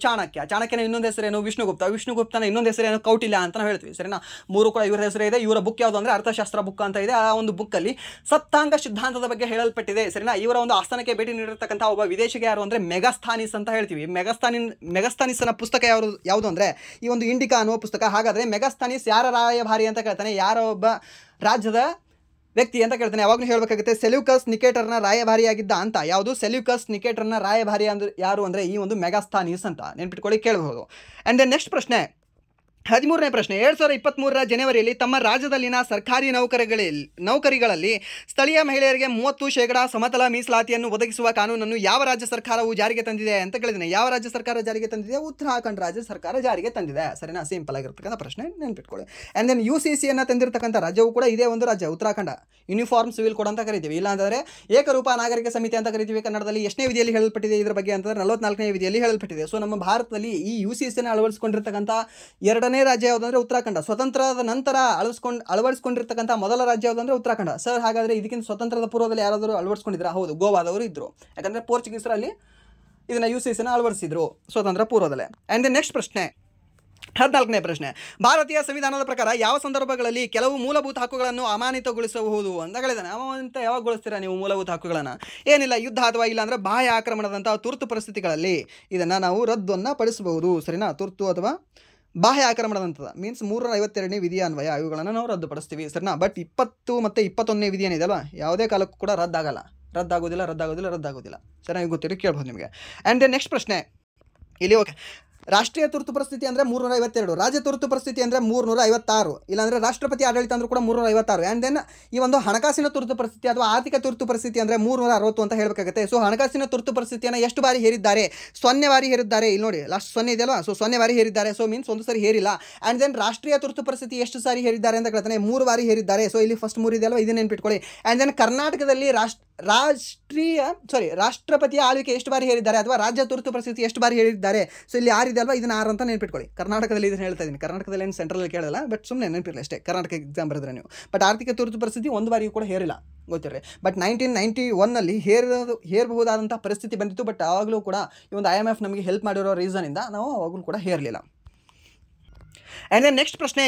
A: ಚಾಣಕ್ಯನ ಇನ್ನೊಂದು ಹೆಸರೇನು? ವಿಷ್ಣುಗುಪ್ತನ ಇನ್ನೊಂದು ಹೆಸರೇನು? ಕೌಟಿಲ್ಯ ಅಂತ ನಾವು ಹೇಳ್ತೀವಿ, ಸರಿನಾ. 3 ಕೂಡ ಇವರ ಹೆಸರೇ ಇದೆ. ಇವರ ಬುಕ್ ಯಾವುದು ಅಂದರೆ ಅರ್ಥಶಾಸ್ತ್ರ ಬುಕ್ ಅಂತ ಇದೆ. ಆ ಒಂದು ಬುಕ್ಕಲ್ಲಿ ಸಪ್ತಾಂಗ ಸಿದ್ಧಾಂತದ ಬಗ್ಗೆ ಹೇಳಲ್ಪಟ್ಟಿದೆ, ಸರಿನಾ. ಇವರ ಒಂದು ಆಸ್ಥಾನಕ್ಕೆ ಭೇಟಿ ನೀಡಿರ್ತಕ್ಕಂಥ ಒಬ್ಬ ವಿದೇಶಿಗೆ ಯಾರು ಅಂದರೆ ಮೆಗಾಸ್ಥಾನಿಸ್ ಅಂತ ಹೇಳ್ತೀವಿ. ಮೆಗಾಸ್ಥಾನಿಸ್ನ ಪುಸ್ತಕ ಯಾವುದು ಅಂದರೆ ಈ ಒಂದು ಇಂಡಿಕಾ ಅನ್ನುವ ಪುಸ್ತಕ. ಹಾಗಾದರೆ ಮೆಗಾಸ್ಥಾನಿಸ್ ಯಾರ ರಾಯಭಾರಿ ಅಂತ ಕೇಳ್ತಾನೆ? ಯಾರ ಒಬ್ಬ ರಾಜ್ಯದ ವ್ಯಕ್ತಿ ಅಂತ ಕೇಳ್ತಾನೆ. ಯಾವಾಗಲೂ ಹೇಳಬೇಕಾಗುತ್ತೆ ಸೆಲ್ಯೂಕಸ್ ನಿಕೇಟರ್ನ ರಾಯಭಾರಿಯಾಗಿದ್ದ ಅಂತ. ಯಾವುದು? ಸೆಲ್ಯೂಕಸ್ ನಿಕೇಟರ್ನ ರಾಯಭಾರಿ ಅಂದ್ರೆ ಯಾರು ಅಂದರೆ ಈ ಒಂದು ಮೆಗಾಸ್ಥಾನಿಸ್ ಅಂತ ನೆನ್ಪಿಟ್ಕೊಳ್ಳಿ, ಕೇಳಬಹುದು. ಆ್ಯಂಡ್ ದೆನ್ ನೆಕ್ಸ್ಟ್ ಪ್ರಶ್ನೆ, 13ನೇ ಪ್ರಶ್ನೆ, 2023ರ ಜನವರಿಯಲ್ಲಿ ತಮ್ಮ ರಾಜ್ಯದಲ್ಲಿನ ಸರ್ಕಾರಿ ನೌಕರಿಗಳಲ್ಲಿ ಸ್ಥಳೀಯ ಮಹಿಳೆಯರಿಗೆ 30% ಸಮತಲ ಮೀಸಲಾತಿಯನ್ನು ಒದಗಿಸುವ ಕಾನೂನನ್ನು ಯಾವ ರಾಜ್ಯ ಸರ್ಕಾರವು ಜಾರಿಗೆ ತಂದಿದೆ ಅಂತ ಕೇಳಿದ್ದೇನೆ. ಯಾವ ರಾಜ್ಯ ಸರ್ಕಾರ ಜಾರಿಗೆ ತಂದಿದೆ? ಉತ್ತರಾಖಂಡ್ ರಾಜ್ಯ ಸರ್ಕಾರ ಜಾರಿಗೆ ತಂದಿದೆ, ಸರಿನಾ. ಸಿಂಪಲ್ ಆಗಿರ್ತಕ್ಕಂಥ ಪ್ರಶ್ನೆ, ನೆನ್ಪಿಟ್ಕೊಳ್ಳಿ. ಆ್ಯಂಡ್ ದೆನ್ UCCಯನ್ನು ತಂದಿರತಕ್ಕಂಥ ರಾಜ್ಯವು ಕೂಡ ಇದೇ ಒಂದು ರಾಜ್ಯ, ಉತ್ತರಾಖಂಡ. ಯೂನಿಫಾರ್ಮ್ ಸಿವಿಲ್ ಕೋಡ್ ಅಂತ ಕರಿತೀವಿ, ಇಲ್ಲಾಂದರೆ ಏಕರೂಪ ನಾಗರಿಕ ಸಮಿತಿ ಅಂತ ಕರಿತೀವಿ ಕನ್ನಡದಲ್ಲಿ. ಎಷ್ಟನೇ ವಿಧಿಯಲ್ಲಿ ಹೇಳಲ್ಪಟ್ಟಿದೆ ಇದರ ಬಗ್ಗೆ ಅಂತಂದರೆ 44ನೇ ವಿಧಿಯಲ್ಲಿ ಹೇಳಲ್ಪಟ್ಟಿದೆ. ಸೊ ನಮ್ಮ ಭಾರತದಲ್ಲಿ ಈ UCCಯನ್ನು ಅಳವಡಿಸಿಕೊಂಡಿರ್ತಕ್ಕಂಥ 2ನೇ ಮೊದಲನೇ ರಾಜ್ಯ ಯಾವುದಂದ್ರೆ ಉತ್ತರಾಖಂಡ. ಸ್ವತಂತ್ರದ ನಂತರ ಅಳವಡಿಸ್ಕೊಂಡಿರ್ತಕ್ಕಂಥ ಮೊದಲ ರಾಜ್ಯ ಯಾವುದಂದ್ರೆ ಉತ್ತರಾಖಂಡ. ಸರ್ ಹಾಗಾದರೆ ಇದಕ್ಕಿಂತ ಸ್ವತಂತ್ರದ ಪೂರ್ವದಲ್ಲಿ ಯಾರಾದರೂ ಅಳವಡಿಸ್ಕೊಂಡಿದ್ರಾ? ಹೌದು, ಗೋವಾದವರು ಇದ್ದರು. ಯಾಕಂದರೆ ಪೋರ್ಚುಗೀಸರಲ್ಲಿ ಇದನ್ನು UCCನ ಅಳವಡಿಸಿದ್ರು ಸ್ವತಂತ್ರ ಪೂರ್ವದಲ್ಲೇ. ಆ್ಯಂಡ್ ದ ನೆಕ್ಸ್ಟ್ ಪ್ರಶ್ನೆ, 14ನೇ ಪ್ರಶ್ನೆ, ಭಾರತೀಯ ಸಂವಿಧಾನದ ಪ್ರಕಾರ ಯಾವ ಸಂದರ್ಭಗಳಲ್ಲಿ ಕೆಲವು ಮೂಲಭೂತ ಹಕ್ಕುಗಳನ್ನು ಅಮಾನ್ಯತೆಗೊಳಿಸಬಹುದು ಅಂತ ಹೇಳಿದಾನೆ. ಅಮಾನ್ಯತೆ ಯಾವಾಗ ಗೊಳಿಸ್ತೀರಾ ನೀವು ಮೂಲಭೂತ ಹಕ್ಕುಗಳನ್ನು? ಏನಿಲ್ಲ, ಯುದ್ಧ ಅಥವಾ ಇಲ್ಲಾಂದರೆ ಬಾಹ್ಯ ಆಕ್ರಮಣದಂತಹ ತುರ್ತು ಪರಿಸ್ಥಿತಿಗಳಲ್ಲಿ ಇದನ್ನು ನಾವು ರದ್ದನ್ನು ಪಡಿಸಬಹುದು. ಸರಿನಾ? ತುರ್ತು ಅಥವಾ ಬಾಹ್ಯ ಆಕ್ರಮಣದಂಥದ್ದು ಮೀನ್ಸ್ 352ನೇ ವಿಧಿಯ ಅನ್ವಯ ಇವುಗಳನ್ನು ನಾವು ರದ್ದುಪಡಿಸ್ತೀವಿ. ಸರಿನಾ? ಬಟ್ 20 ಮತ್ತು 21ನೇ ವಿಧಿ ಏನಿದೆ ಅಲ್ವಾ, ಯಾವುದೇ ಕಾಲಕ್ಕೂ ಕೂಡ ರದ್ದಾಗೋದಿಲ್ಲ. ಸರಿಯಾಗಿ ಗೊತ್ತಿರೋ ಕೇಳ್ಬೋದು ನಿಮಗೆ. ಆ್ಯಂಡ್ ನೆಕ್ಸ್ಟ್ ಪ್ರಶ್ನೆ ಇಲ್ಲಿ, ಓಕೆ, ರಾಷ್ಟ್ರೀಯ ತುರ್ತು ಪರಿಸ್ಥಿತಿ ಅಂದರೆ 352, ರಾಜ್ಯ ತುರ್ತು ಪರಿಸ್ಥಿತಿ ಅಂದರೆ 356, ಇಲ್ಲಾಂದರೆ ರಾಷ್ಟ್ರಪತಿ ಆಡಳಿತ ಅಂದರೂ ಕೂಡ 356. ಆ್ಯಂಡ್ ದೆನ್ ಈ ಒಂದು ಹಣಕಾಸಿನ ತುರ್ತು ಪರಿಸ್ಥಿತಿ ಅಥವಾ ಆರ್ಥಿಕ ತುರ್ತು ಪರಿಸ್ಥಿತಿ ಅಂದರೆ 360 ಅಂತ ಹೇಳಬೇಕಾಗುತ್ತೆ. ಸೊ ಹಣಕಾಸಿನ ತುರ್ತು ಪರಿಸ್ಥಿತಿಯನ್ನು ಎಷ್ಟು ಬಾರಿ ಹೇರಿದ್ದಾರೆ? 0 ಬಾರಿ ಹೇರಿದ್ದಾರೆ. ಇಲ್ಲಿ ನೋಡಿ, ಲಾಸ್ಟ್ 0 ಇದೆಯಲ್ವಾ, ಸೊ 0 ಬಾರಿ ಹೇರಿದ್ದಾರೆ. ಸೊ ಮೀನ್ಸ್ ಒಂದು ಸಾರಿ ಹೇರಿಲ್ಲ. ಆ್ಯಂಡ್ ದೆನ್ ರಾಷ್ಟ್ರೀಯ ತುರ್ತು ಪರಿಸ್ಥಿತಿ ಎಷ್ಟು ಸಾರಿ ಹೇರಿದ್ದಾರೆ ಅಂತ ಕೇಳ್ತಾನೆ, 3 ಬಾರಿ ಹೇರಿದ್ದಾರೆ. ಸೊ ಇಲ್ಲಿ ಫಸ್ಟ್ 3 ಇದೆಯಲ್ವಾ, ಇದನ್ನ ನೆನ್ಪಿಟ್ಕೊಳ್ಳಿ. ಆ್ಯಂಡ್ ದೆನ್ ಕರ್ನಾಟಕದಲ್ಲಿ ರಾಷ್ಟ್ರಪತಿಯ ಆಳ್ವಿಕೆ ಎಷ್ಟು ಬಾರಿ ಹೇಳಿದ್ದಾರೆ ಅಥವಾ ರಾಜ್ಯ ತುರ್ತು ಪರಿಸ್ಥಿತಿ ಎಷ್ಟು ಬಾರಿ ಹೇಳಿದ್ದಾರೆ? ಸೊ ಇಲ್ಲಿ 6 ಇದೆ ಅಲ್ವಾ, ಇದನ್ನ 6 ಅಂತ ನೆನ್ಪಿಟ್ಕೊಳ್ಳಿ. ಕರ್ನಾಟಕದಲ್ಲಿ ಇದನ್ನು ಹೇಳ್ತಾ ಇದ್ದೀನಿ. ಕರ್ನಾಟಕದಲ್ಲಿ ಏನು ಸೆಂಟ್ರಲ್ ಕೇಳಲ್ಲ, ಬಟ್ ಸುಮ್ಮನೆ ನೆನಪಿರಲಿ ಅಷ್ಟೇ, ಕರ್ನಾಟಕ ಎಕ್ಸಾಮ್ ಬರೆದ್ರೆ ನೀವು. ಬಟ್ ಆರ್ಥಿಕ ತುರ್ತು ಪರಿಸ್ಥಿತಿ 1 ಬಾರಿಯೂ ಕೂಡ ಹೇರಿಲ್ಲ, ಗೊತ್ತಿರಲಿ. ಬಟ್ 1991ನಲ್ಲಿ ಹೇರಬಹುದಾದಂಥ ಪರಿಸ್ಥಿತಿ ಬಂದಿತ್ತು. ಬಟ್ ಆವಾಗಲೂ ಕೂಡ ಈ ಒಂದು IMF ನಮಗೆ ಹೆಲ್ಪ್ ಮಾಡಿರೋ ರೀಸನಿಂದ ನಾವು ಅವಾಗಲೂ ಕೂಡ ಹೇರಲಿಲ್ಲ. ಆ್ಯಂಡ್ ದೆನ್ ನೆಕ್ಸ್ಟ್ ಪ್ರಶ್ನೆ,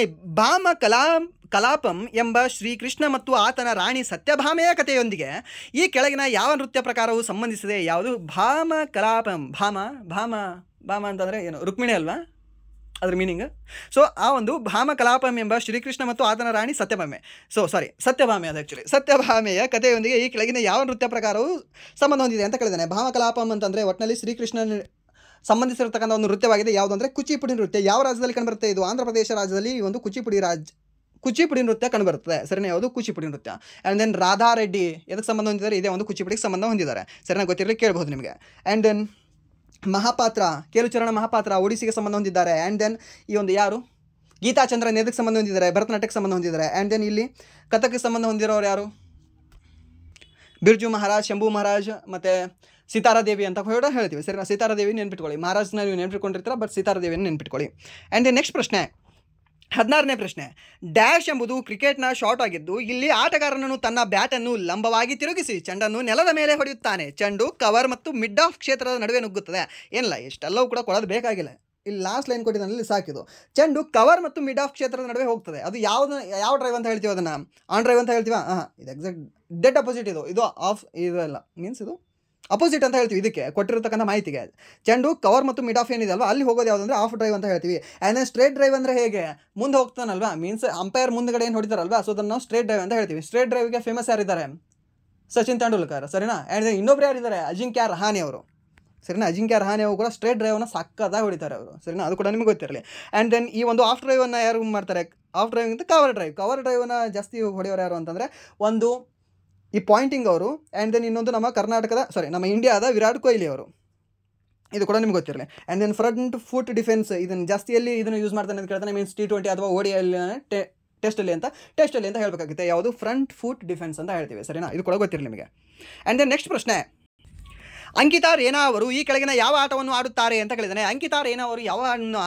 A: ಕಲಾಪಂ ಎಂಬ ಶ್ರೀಕೃಷ್ಣ ಮತ್ತು ಆತನ ರಾಣಿ ಸತ್ಯಭಾಮೆಯ ಕಥೆಯೊಂದಿಗೆ ಈ ಕೆಳಗಿನ ಯಾವ ನೃತ್ಯ ಪ್ರಕಾರವು ಸಂಬಂಧಿಸಿದೆ? ಯಾವುದು? ಭಾಮ ಕಲಾಪಂ. ಭಾಮ ಅಂತಂದರೆ ಏನು? ರುಕ್ಮಿಣಿ ಅಲ್ವಾ ಅದ್ರ ಮೀನಿಂಗ್? ಸೊ ಆ ಒಂದು ಭಾಮ ಕಲಾಪಂ ಎಂಬ ಶ್ರೀಕೃಷ್ಣ ಮತ್ತು ಆತನ ರಾಣಿ ಸತ್ಯಭಾಮೆ ಅದು ಆ್ಯಕ್ಚುಲಿ ಸತ್ಯಭಾಮೆಯ ಕಥೆಯೊಂದಿಗೆ ಈ ಕೆಳಗಿನ ಯಾವ ನೃತ್ಯ ಪ್ರಕಾರವು ಸಂಬಂಧ ಹೊಂದಿದೆ ಅಂತ ಕೇಳಿದ್ದಾನೆ. ಭಾಮ ಕಲಾಪಂ ಅಂತಂದರೆ ಒಟ್ಟಿನಲ್ಲಿ ಶ್ರೀಕೃಷ್ಣನ ಸಂಬಂಧಿಸಿರತಕ್ಕಂಥ ಒಂದು ನೃತ್ಯವಾಗಿದೆ. ಯಾವುದಂದರೆ ಕುಚಿಪುಡಿ ನೃತ್ಯ. ಯಾವ ರಾಜ್ಯದಲ್ಲಿ ಕಂಡುಬರುತ್ತೆ? ಇದು ಆಂಧ್ರ ಪ್ರದೇಶ ರಾಜ್ಯದಲ್ಲಿ ಈ ಒಂದು ಕುಚಿಪುಡಿ ನೃತ್ಯ ಕಂಡುಬರುತ್ತದೆ. ಸರಿನಾ? ಯಾವುದು? ಕುಚಿಪುಡಿ ನೃತ್ಯ. ಆ್ಯಂಡ್ ದೆನ್ ರಾಧಾ ರೆಡ್ಡಿ ಎದಕ್ಕೆ ಸಂಬಂಧ ಹೊಂದಿದ್ದಾರೆ? ಇದೇ ಒಂದು ಕುಚಿಪುಡಿಗೆ ಸಂಬಂಧ ಹೊಂದಿದ್ದಾರೆ. ಸರಿನಾ? ಗೊತ್ತಿರಲಿ, ಕೇಳ್ಬೋದು ನಿಮಗೆ. ಆ್ಯಂಡ್ ದೆನ್ ಮಹಾಪಾತ್ರ, ಕೇಳುಚರಣ ಮಹಾಪಾತ್ರ ಒಡಿಸಿಗೆ ಸಂಬಂಧ ಹೊಂದಿದ್ದಾರೆ. ಆ್ಯಂಡ್ ದೆನ್ ಈ ಒಂದು ಯಾರು? ಗೀತಾಚಂದ್ರನ್ ಎದಕ್ಕೆ ಸಂಬಂಧ ಹೊಂದಿದ್ದಾರೆ? ಭರತನಾಟ್ಯಕ್ಕೆ ಸಂಬಂಧ ಹೊಂದಿದ್ದಾರೆ. ಆ್ಯಂಡ್ ದೆನ್ ಇಲ್ಲಿ ಕಥಕ್ಗೆ ಸಂಬಂಧ ಹೊಂದಿರೋರು ಯಾರು? ಬಿರ್ಜು ಮಹಾರಾಜ್, ಶಂಭು ಮಹಾರಾಜ್ ಮತ್ತು ಸೀತಾರಾದೇವಿ ಅಂತ ಕೂಡ ಹೇಳ್ತೀವಿ. ಸರಿನಾ? ಸೀತಾರಾದೇವಿ ನೆನ್ಪಿಟ್ಕೊಳ್ಳಿ. ಮಹಾರಾಜ್ನ ನೀವು ನೆನ್ಪಿಟ್ಕೊಂಡಿರ್ತೀರ, ಬಟ್ ಸೀತಾರಾದೇವಿಯನ್ನು ನೆನ್ಪಿಟ್ಕೊಳ್ಳಿ. ಆ್ಯಂಡ್ ದೆನ್ ನೆಕ್ಸ್ಟ್ ಪ್ರಶ್ನೆ, 16ನೇ ಪ್ರಶ್ನೆ, ಡ್ಯಾಶ್ ಎಂಬುದು ಕ್ರಿಕೆಟ್ನ ಶಾಟ್ ಆಗಿದ್ದು ಇಲ್ಲಿ ಆಟಗಾರನನ್ನು ತನ್ನ ಬ್ಯಾಟನ್ನು ಲಂಬವಾಗಿ ತಿರುಗಿಸಿ ಚೆಂಡನ್ನು ನೆಲದ ಮೇಲೆ ಹೊಡೆಯುತ್ತಾನೆ. ಚೆಂಡು ಕವರ್ ಮತ್ತು ಮಿಡ್ ಆಫ್ ಕ್ಷೇತ್ರದ ನಡುವೆ ನುಗ್ಗುತ್ತದೆ. ಏನಿಲ್ಲ, ಇಷ್ಟೆಲ್ಲವೂ ಕೂಡ ಕೊಡೋದು ಬೇಕಾಗಿಲ್ಲ. ಇಲ್ಲಿ ಲಾಸ್ಟ್ ಲೈನ್ ಕೊಟ್ಟಿದ್ದಾನಲ್ಲಿ ಸಾಕಿದು. ಚೆಂಡು ಕವರ್ ಮತ್ತು ಮಿಡ್ ಆಫ್ ಕ್ಷೇತ್ರದ ನಡುವೆ ಹೋಗ್ತದೆ. ಅದು ಯಾವ ಡ್ರೈವ್ ಅಂತ ಹೇಳ್ತೀವಿ? ಅದನ್ನು ಆನ್ ಡ್ರೈವ್ ಅಂತ ಹೇಳ್ತೀವ? ಇದು ಎಕ್ಸಾಕ್ಟ್ ಡೆಡ್ ಅಪೋಸಿಟ್. ಇದು ಆಫ್ ಇದೆಲ್ಲ ಮೀನ್ಸ್ ಇದು ಅಪೋಸಿಟ್ ಅಂತ ಹೇಳ್ತೀವಿ ಇದಕ್ಕೆ ಕೊಟ್ಟಿರತಕ್ಕಂಥ ಮಾಹಿತಿಗೆ. ಚೆಂಡು ಕವರ್ ಮತ್ತು ಮಿಡ್ ಆಫ್ ಏನಿದೆ ಅಲ್ವಾ, ಅಲ್ಲಿ ಹೋಗೋದು ಯಾವುದಂದ್ರೆ ಆಫ್ ಡ್ರೈವ್ ಅಂತ ಹೇಳ್ತೀವಿ. ಆ್ಯಂಡ್ ಸ್ಟ್ರೇಟ್ ಡ್ರೈವ್ ಅಂದರೆ ಹೇಗೆ? ಮುಂದೆ ಹೋಗ್ತಾನಲ್ವಾ, ಮೀನ್ಸ್ ಅಂಪೈರ್ ಮುಂದ್ಗಡೆ ಏನು ಹೊಡಿತಾರಲ್ವಾ, ಸೊ ಅದನ್ನು ನಾವು ಸ್ಟ್ರೇಟ್ ಡ್ರೈವ್ ಅಂತ ಹೇಳ್ತೀವಿ. ಸ್ಟ್ರೇಟ್ ಡ್ರೈವ್ಗೆ ಫೇಮಸ್ ಯಾರಿದ್ದಾರೆ? ಸಚಿನ್ ತೆಂಡೂಲ್ಕರ್. ಸರಿನಾ? ಆ್ಯಂಡ್ ಇನ್ನೊಬ್ರು ಯಾರಿದ್ದಾರೆ? ಅಜಿಂಕ್ಯ ರಹಾನೆ ಅವರು. ಸರಿನಾ? ಅಜಿಂಕ್ಯ ರಹಾನೆ ಅವರು ಕೂಡ ಸ್ಟ್ರೇಟ್ ಡ್ರೈವನ್ನ ಸಕ್ಕದಾಗಿ ಹೊಡಿತಾರೆ ಅವರು. ಸರಿನಾ? ಅದು ಕೂಡ ನಿಮಗೆ ಗೊತ್ತಿರಲಿ. ಆ್ಯಂಡ್ ದೆನ್ ಈ ಒಂದು ಆಫ್ ಡ್ರೈವನ್ನು ಯಾರು ಮಾಡ್ತಾರೆ? ಆಫ್ ಡ್ರೈವ್ ಅಂತ ಕವರ್ ಡ್ರೈವನ್ನ ಜಾಸ್ತಿ ಹೊಡೆಯೋರು ಯಾರು ಅಂತಂದರೆ ಒಂದು ಈ ಪಾಯಿಂಟಿಂಗ್ ಅವರು. ಆ್ಯಂಡ್ ದೆನ್ ಇನ್ನೊಂದು ನಮ್ಮ ಇಂಡಿಯಾದ ವಿರಾಟ್ ಕೊಹ್ಲಿ ಅವರು. ಇದು ಕೂಡ ನಿಮ್ಗೆ ಗೊತ್ತಿರಲಿ. And then front foot defence ಇದನ್ನು ಜಾಸ್ತಿಯಲ್ಲಿ ಇದನ್ನು ಯೂಸ್ ಮಾಡ್ತಾನೆ ಅಂತ ಕೇಳ್ತಾನೆ. ಮೀನ್ಸ್ T20 ಅಥವಾ ODI ಟೆಸ್ಟಲ್ಲಿ ಅಂತ ಹೇಳಬೇಕಾಗುತ್ತೆ. ಯಾವುದು? ಫ್ರಂಟ್ ಫುಟ್ ಡಿಫೆನ್ಸ್ ಅಂತ ಹೇಳ್ತೀವಿ. ಸರಿನಾ? ಇದು ಕೂಡ ಗೊತ್ತಿರಲಿ ನಿಮಗೆ. ಆ್ಯಂಡ್ ದೆನ್ ನೆಕ್ಸ್ಟ್ ಪ್ರಶ್ನೆ, ಅಂಕಿತಾ ರೇನಾ ಅವರು ಈ ಕೆಳಗಿನ ಯಾವ ಆಟವನ್ನು ಆಡುತ್ತಾರೆ ಅಂತ ಕೇಳಿದ್ದಾನೆ. ಅಂಕಿತಾ ರೇನಾ ಅವರು ಯಾವ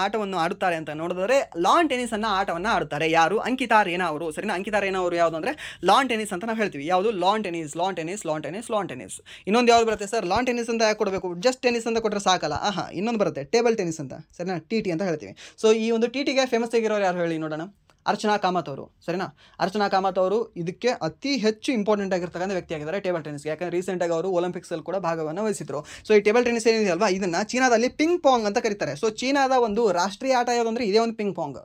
A: ಆಟವನ್ನು ಆಡುತ್ತಾರೆ ಅಂತ ನೋಡಿದ್ರೆ ಲಾನ್ ಟೆನಿಸ್ ಅನ್ನ ಆಟವನ್ನು ಆಡುತ್ತಾರೆ. ಯಾರು? ಅಂಕಿತಾ ರೇನಾ ಅವರು. ಸರಿನಾ? ಅಂಕಿತಾ ರೇನಾ ಅವರು ಯಾವುದು ಅಂದರೆ ಲಾನ್ ಟೆನಿಸ್ ಅಂತ ನಾವು ಹೇಳ್ತೀವಿ. ಯಾವುದು? Lawn tennis. ಇನ್ನೊಂದು ಯಾವ್ದು ಬರುತ್ತೆ ಸರ್? ಲಾನ್ ಟೆನಿಸ್ ಅಂತ ಯಾಕೆ ಕೊಡಬೇಕು? ಜಸ್ಟ್ ಟೆನಿಸ್ ಅಂತ ಕೊಟ್ಟರೆ ಸಾಕಲ್ಲ. ಇನ್ನೊಂದು ಬರುತ್ತೆ ಟೇಬಲ್ ಟೆನಿಸ್ ಅಂತ. ಸರಿನಾ? TT ಅಂತ ಹೇಳ್ತೀವಿ. ಸೊ ಈ ಒಂದು TTಗೆ ಫೇಮಸ್ ಆಗಿರೋರು ಯಾರು ಹೇಳಿ ನೋಡೋಣ? ಅರ್ಚನಾ ಕಾಮತ್ ಅವರು. ಸರಿನಾ? ಅರ್ಚನಾ ಕಾಮತ್ ಅವರು ಇದಕ್ಕೆ ಅತಿ ಹೆಚ್ಚು ಇಂಪಾರ್ಟೆಂಟ್ ಆಗಿರ್ತಕ್ಕಂಥ ವ್ಯಕ್ತಿ ಆಗಿದ್ದಾರೆ ಟೇಬಲ್ ಟೆನಿಸ್ಗೆ. ಯಾಕಂದರೆ ರೀಸೆಂಟಾಗಿ ಅವರು ಒಲಿಂಪಿಕ್ಸಲ್ಲಿ ಕೂಡ ಭಾಗವನ್ನು ವಹಿಸಿದ್ರು. ಸೊ ಈ ಟೇಬಲ್ ಟೆನಿಸ್ ಏನಿದೆ ಅಲ್ವಾ, ಇದನ್ನು ಚೀನಾದಲ್ಲಿ ಪಿಂಗ್ ಪಾಂಗ್ ಅಂತ ಕರೀತಾರೆ. ಸೊ ಚೀನಾದ ಒಂದು ರಾಷ್ಟ್ರೀಯ ಆಟ ಯಾವುದು ಅಂದರೆ ಇದೇ ಒಂದು ಪಿಂಗ್ ಪಾಂಗ್.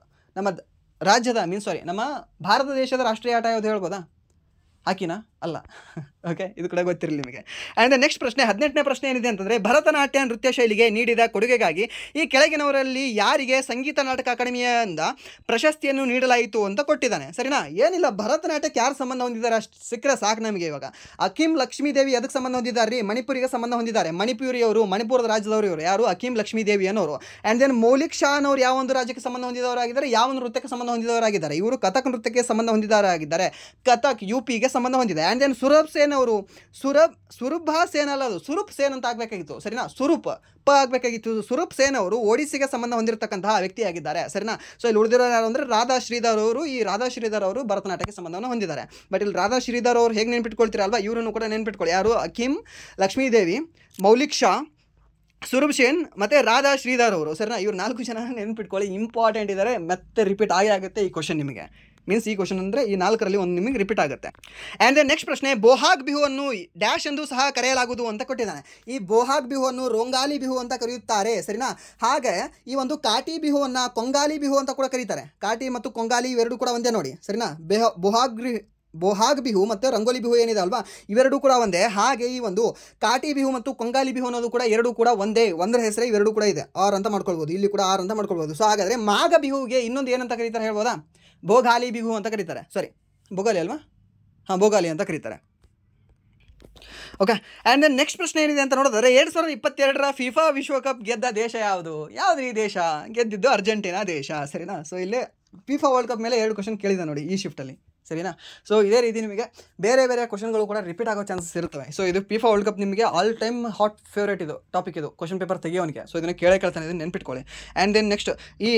A: ನಮ್ಮ ಭಾರತ ದೇಶದ ರಾಷ್ಟ್ರೀಯ ಆಟ ಯಾವುದು ಹೇಳ್ಬೋದಾ? ಹಾಕಿನಾ? ಅಲ್ಲ. ಓಕೆ, ಇದು ಕೂಡ ಗೊತ್ತಿರಲಿ ನಿಮಗೆ. ಆ್ಯಂಡ್ ನೆಕ್ಸ್ಟ್ ಪ್ರಶ್ನೆ, 18ನೇ ಪ್ರಶ್ನೆ ಏನಿದೆ ಅಂತಂದರೆ ಭರತನಾಟ್ಯ ನೃತ್ಯ ಶೈಲಿಗೆ ನೀಡಿದ ಕೊಡುಗೆಗಾಗಿ ಈ ಕೆಳಗಿನವರಲ್ಲಿ ಯಾರಿಗೆ ಸಂಗೀತ ನಾಟಕ ಅಕಾಡೆಮಿಯಿಂದ ಪ್ರಶಸ್ತಿಯನ್ನು ನೀಡಲಾಯಿತು ಅಂತ ಕೊಟ್ಟಿದ್ದಾನೆ. ಸರಿನಾ? ಏನಿಲ್ಲ, ಭರತನಾಟ್ಯಕ್ಕೆ ಯಾರು ಸಂಬಂಧ ಹೊಂದಿದ್ದಾರೆ ಅಷ್ಟು ಸಿಕ್ಕರೆ ಸಾಕು ನಮಗೆ. ಇವಾಗ ಅಕೀಂ ಲಕ್ಷ್ಮೀದೇವಿ ಅದಕ್ಕೆ ಸಂಬಂಧ ಹೊಂದಿದ್ದಾರೆ ರೀ? ಮಣಿಪುರಿಗೆ ಸಂಬಂಧ ಹೊಂದಿದ್ದಾರೆ. ಮಣಿಪುರಿಯವರು, ಮಣಿಪುರದ ರಾಜ್ಯದವರು ಇವರು. ಯಾರು? ಅಕೀಂ ಲಕ್ಷ್ಮೀದೇವಿ ಅನ್ನೋರು. ಆ್ಯಂಡ್ ದೆನ್ ಮೌಲಿಕ್ ಶಾ ಅನ್ನೋರು ಯಾವ ಒಂದು ರಾಜ್ಯಕ್ಕೆ ಸಂಬಂಧ ಹೊಂದಿದವರಾಗಿದ್ದಾರೆ? ಯಾವ ಒಂದು ನೃತ್ಯಕ್ಕೆ ಸಂಬಂಧ ಹೊಂದಿದವರಾಗಿದ್ದಾರೆ? ಇವರು ಕಥಕ್ ನೃತ್ಯಕ್ಕೆ ಸಂಬಂಧ ಹೊಂದಿದವರಾಗಿದ್ದಾರೆ. ಕಥಕ್ UPಗೆ ಸಂಬಂಧ ಹೊಂದಿದೆ. ಆ್ಯಂಡ್ ದೆನ್ ಸುರಭ ಸೇನ್ ಅಲ್ಲ, ಅದು ಸುರೂಪ್ ಸೇನ್ ಅಂತ ಆಗಬೇಕಾಗಿತ್ತು, ಸರಿನಾ? ಸುರೂಪ್ ಆಗಬೇಕಾಗಿತ್ತು. ಸುರೂಪ್ ಸೇನ್ ಅವರು ಒಡಿಸ್ಸಿಗೆ ಸಂಬಂಧ ಹೊಂದಿರತಕ್ಕಂತಹ ವ್ಯಕ್ತಿಯಾಗಿದ್ದಾರೆ, ಸರಿನಾ? ಸೊ ಇಲ್ಲಿ ಉಳಿದಿರೋ ಯಾರು ಅಂದರೆ ರಾಧಾ ಶ್ರೀಧರ್ ಅವರು. ಈ ರಾಧಾ ಶ್ರೀಧರ್ ಅವರು ಭರತನಾಟ್ಯಕ್ಕೆ ಸಂಬಂಧವನ್ನು ಹೊಂದಿದ್ದಾರೆ. ಬಟ್ ಇಲ್ಲಿ ರಾಧಾ ಶ್ರೀಧರ್ ಅವರು ಹೇಗೆ ನೆನ್ಪಿಟ್ಕೊಳ್ತೀರಲ್ವಾ, ಇವರನ್ನು ಕೂಡ ನೆನ್ಪಿಟ್ಕೊಳ್ಳಿ. ಯಾರು? ಅಕಿಮ್, ಲಕ್ಷ್ಮೀದೇವಿ, ಮೌಲಿಕ್ ಶಾ, ಸುರೂಪ್ ಸೇನ್ ಮತ್ತು ರಾಧಾ ಶ್ರೀಧರ್ ಅವರು, ಸರಿನಾ? ಇವ್ರು 4 ಜನ ನೆನ್ಪಿಟ್ಕೊಳ್ಳಿ, ಇಂಪಾರ್ಟೆಂಟ್ ಇದ್ದಾರೆ. ಮತ್ತೆ ರಿಪೀಟ್ ಆಗುತ್ತೆ ಈ ಕ್ವಶನ್ ನಿಮಗೆ. ಮೀನ್ಸ್ ಈ ಕ್ವಶನ್ ಅಂದರೆ ಈ 4ರಲ್ಲಿ ಒಂದು ನಿಮಗೆ ರಿಪೀಟ್ ಆಗುತ್ತೆ. ಆ್ಯಂಡ್ ದೆನ್ ನೆಕ್ಸ್ಟ್ ಪ್ರಶ್ನೆ, ಬೋಹಾಗ್ ಬಿಹುವನ್ನು ಡ್ಯಾಶ್ ಎಂದು ಸಹ ಕರೆಯಲಾಗುವುದು ಅಂತ ಕೊಟ್ಟಿದ್ದಾನೆ. ಈ ಬೋಹಾಗ್ ಬಿಹುವನ್ನು ರೋಂಗಾಲಿ ಬಿಹು ಅಂತ ಕರೆಯುತ್ತಾರೆ, ಸರಿನಾ? ಹಾಗೆ ಈ ಒಂದು ಕಾಟಿ ಬಿಹುವನ್ನು ಕೊಂಗಾಲಿ ಬಿಹು ಅಂತ ಕೂಡ ಕರೀತಾರೆ. ಕಾಟಿ ಮತ್ತು ಕೊಂಗಾಲಿ ಇವೆರಡು ಕೂಡ ಒಂದೇ ನೋಡಿ, ಸರಿನಾ? ಬೋಹಾಗ್ ಬಿಹು ಮತ್ತು ರಂಗೋಲಿ ಬಿಹು ಏನಿದೆ ಅಲ್ವಾ, ಇವೆರಡೂ ಕೂಡ ಒಂದೇ. ಹಾಗೆ ಈ ಒಂದು ಕಾಟಿ ಬಿಹು ಮತ್ತು ಕೊಂಗಾಲಿ ಬಿಹು ಅನ್ನೋದು ಕೂಡ ಎರಡೂ ಕೂಡ ಒಂದೇ, ಒಂದರ ಹೆಸರೇ ಇವೆರಡೂ ಕೂಡ ಇದೆ. ಆರ್ ಅಂತ ಮಾಡ್ಕೊಳ್ಬೋದು, ಇಲ್ಲಿ ಕೂಡ ಆರ್ ಅಂತ ಮಾಡ್ಕೊಳ್ಬೋದು. ಸೊ ಹಾಗಾದರೆ ಮಾಘ ಬಿಹುಗೆ ಇನ್ನೊಂದು ಏನಂತ ಕರೀತಾರೆ ಹೇಳ್ಬೋದಾ? ಭೋಗಾಲಿ ಬಿಹು ಅಂತ ಕರೀತಾರೆ. ಸಾರಿ, ಭೋಗಾಲಿ ಅಲ್ವಾ? ಹಾಂ, ಭೋಗಾಲಿ ಅಂತ ಕರೀತಾರೆ. ಓಕೆ. ಆ್ಯಂಡ್ ದೆನ್ ನೆಕ್ಸ್ಟ್ ಪ್ರಶ್ನೆ ಏನಿದೆ ಅಂತ ನೋಡಿದ್ರೆ, 2022ರ ಫಿಫಾ ವಿಶ್ವಕಪ್ ಗೆದ್ದ ದೇಶ ಯಾವುದು? ಯಾವುದು ಈ ದೇಶ? ಗೆದ್ದಿದ್ದು ಅರ್ಜೆಂಟೀನಾ ದೇಶ, ಸರಿನಾ? ಸೊ ಇಲ್ಲಿ ಫಿಫಾ ವರ್ಲ್ಡ್ ಕಪ್ ಮೇಲೆ 2 ಕ್ವಶನ್ ಕೇಳಿದೆ ನೋಡಿ ಈ ಶಿಫ್ಟಲ್ಲಿ, ಸರಿನಾ? ಸೊ ಇದೇ ರೀತಿ ನಿಮಗೆ ಬೇರೆ ಬೇರೆ ಕ್ವಶನ್ಗಳು ಕೂಡ ರಿಪೀಟ್ ಆಗೋ ಚಾನ್ಸಸ್ ಇರ್ತವೆ. ಸೊ ಇದು ಫಿಫಾ ವರ್ಲ್ಡ್ ಕಪ್ ನಿಮಗೆ ಆಲ್ ಟೈಮ್ ಹಾಟ್ ಫೇವ್ರೇಟ್ ಇದು ಟಾಪಿಕ್, ಇದು ಕ್ವಶನ್ ಪೇಪರ್ ತೆಗಿಯೋನಿಗೆ. ಸೊ ಇದನ್ನು ಕೇಳ್ತಾನೆ, ಇದನ್ನು ನೆನ್ಪಿಟ್ಕೊಳ್ಳಿ. ಆ್ಯಂಡ್ ದೆನ್ ನೆಕ್ಸ್ಟ್ ಈ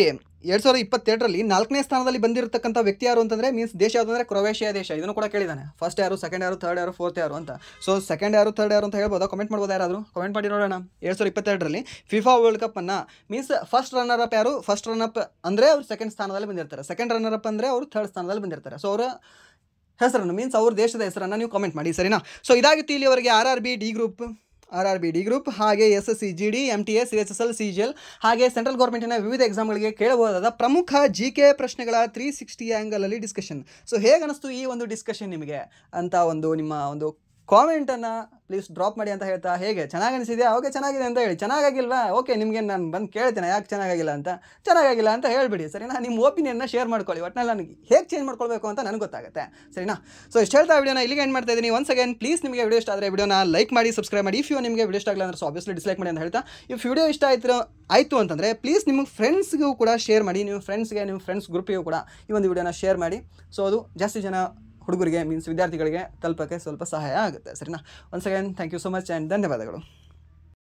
A: 2022ರಲ್ಲಿ 4ನೇ ಸ್ಥಾನದಲ್ಲಿ ಬಂದಿರತಕ್ಕಂಥ ವ್ಯಕ್ತಿ ಯಾರು ಅಂತಂದರೆ, ಮೀನ್ಸ್ ದೇಶ ಯಾವುದು ಅಂದರೆ ಕ್ರೊವೇಷಿಯಾ ದೇಶ. ಇದನ್ನು ಕೂಡ ಕೇಳಿದ್ದಾನೆ. ಫಸ್ಟ್ ಯಾರು, ಸೆಕೆಂಡ್ ಯಾರು, ಥರ್ಡ್ ಯಾರು, ಫೋರ್ತ್ ಯಾರು ಅಂತ. ಸೊ ಸೆಕೆಂಡ್ ಯಾರು, ಥರ್ಡ್ ಯಾರು ಅಂತ ಹೇಳ್ಬೋದಾ? ಕಮೆಂಟ್ ಮಾಡ್ಬೋದು, ಯಾರಾದರೂ ಕಮೆಂಟ್ ಮಾಡಿ ನೋಡೋಣ. 2022ರಲ್ಲಿ ಫಿಫಾ ವರ್ಲ್ಡ್ ಕಪ್ಪನ್ನು ಮೀನ್ಸ್ ಫಸ್ಟ್ ರನ್ನರ್ ಅಪ್ ಯಾರು? ಫಸ್ಟ್ ರನ್ ಅಪ್ ಅಂದರೆ ಅವರು ಸೆಕೆಂಡ್ ಸ್ಥಾನದಲ್ಲಿ ಬಂದಿರ್ತಾರೆ, ಸೆಕೆಂಡ್ ರನ್ನರ್ ಅಪ್ ಅಂದರೆ ಅವರು ಥರ್ಡ್ ಸ್ಥಾನದಲ್ಲಿ ಬಂದಿರ್ತಾರೆ. ಸೊ ಅವರ ಹೆಸರನ್ನು ಮೀನ್ಸ್ ಅವ್ರ ದೇಶದ ಹೆಸರನ್ನು ನೀವು ಕಮೆಂಟ್ ಮಾಡಿ, ಸರಿನಾ? ಸೊ ಇದಾಗಿತ್ತು ಇಲ್ಲಿವರೆಗೆ R R B D group ಹಾಗೆ SSC GD MTS CHSL CGL ಹಾಗೆ ಸೆಂಟ್ರಲ್ ಗೌರ್ಮೆಂಟಿನ ವಿವಿಧ ಎಕ್ಸಾಮ್ಗಳಿಗೆ ಕೇಳಬಹುದಾದ ಪ್ರಮುಖ GK ಪ್ರಶ್ನೆಗಳ 360 ಆ್ಯಂಗಲಲ್ಲಿ ಡಿಸ್ಕಷನ್. ಸೊ ಹೇಗೆ ಅನ್ನಿಸ್ತು ಈ ಒಂದು ಡಿಸ್ಕಷನ್ ನಿಮಗೆ ಅಂತ ಒಂದು ನಿಮ್ಮ ಒಂದು ಕಾಮೆಂಟನ್ನು ಪ್ಲೀಸ್ ಡ್ರಾಪ್ ಮಾಡಿ ಅಂತ ಹೇಳ್ತಾ, ಹೇಗೆ ಚೆನ್ನಾಗಿ ಅನಿಸಿದೆಯಾ? ಓಕೆ, ಚೆನ್ನಾಗಿದೆ ಅಂತ ಹೇಳಿ. ಚೆನ್ನಾಗಿಲ್ವಾ? ಓಕೆ, ನಿಮಗೆ ನಾನು ಬಂದು ಕೇಳ್ತೇನೆ ಯಾಕೆ ಚೆನ್ನಾಗಿಲ್ಲ ಅಂತ ಹೇಳಿಬಿಡಿ, ಸರಿನಾ? ನಿಮ್ಮ ಒಪಿನಿಯನ್ನ ಶೇರ್ ಮಾಡ್ಕೊಳ್ಳಿ. ಒಟ್ಟಿನಲ್ಲಿ ನನಗೆ ಹೇಗೆ ಚೇಂಜ್ ಮಾಡ್ಕೊಳ್ಬೇಕು ಅಂತ ನನಗೆ ಗೊತ್ತಾಗುತ್ತೆ, ಸರಿನಾ? ಸೊ ಇಷ್ಟು ಹೇಳ್ತಾ ವಿಡಿಯೋನ ಇಲ್ಲಿಗೆ ಎಂಡ್ ಮಾಡ್ತಾ ಇದ್ದೀನಿ. ಒನ್ಸ್ ಅಗೇನ್ ಪ್ಲೀಸ್ ನಿಮಗೆ ವಿಡಿಯೋ ಇಷ್ಟ ಆದರೆ ವಿಡಿಯೋನ ಲೈಕ್ ಮಾಡಿ, ಸಬ್ಸ್ಕ್ರೈಬ್ ಮಾಡಿ. ಇಫ್ ನಿಮಗೆ ವಿಡಿಯೋ ಇಷ್ಟ ಆಗಲ್ಲ ಅಂದರೆ ಸೊ ಆಬ್ವಿಯಸ್ಲಿ ಡಿಸ್ಲೈಕ್ ಮಾಡಿ ಅಂತ ಹೇಳ್ತಾ, ಇಫ್ ವಿಡಿಯೋ ಇಷ್ಟ ಆಯಿತು ಅಂತಂದರೆ ಪ್ಲೀಸ್ ನಿಮ್ಮ ಫ್ರೆಂಡ್ಸ್ಗೂ ಕೂಡ ಶೇರ್ ಮಾಡಿ. ನಿಮ್ಮ ಫ್ರೆಂಡ್ಸ್ ಗ್ರೂಪಿಗೂ ಕೂಡ ಈ ಒಂದು ವಿಡಿಯೋನ ಶೇರ್ ಮಾಡಿ. ಸೊ ಅದು ಜಾಸ್ತಿ ಜನ ಹುಡುಗರಿಗೆ ಮೀನ್ಸ್ ವಿದ್ಯಾರ್ಥಿಗಳಿಗೆ ತಲುಪೋಕ್ಕೆ ಸ್ವಲ್ಪ ಸಹಾಯ ಆಗುತ್ತೆ, ಸರಿನಾ? Once again thank you so much and ಧನ್ಯವಾದಗಳು.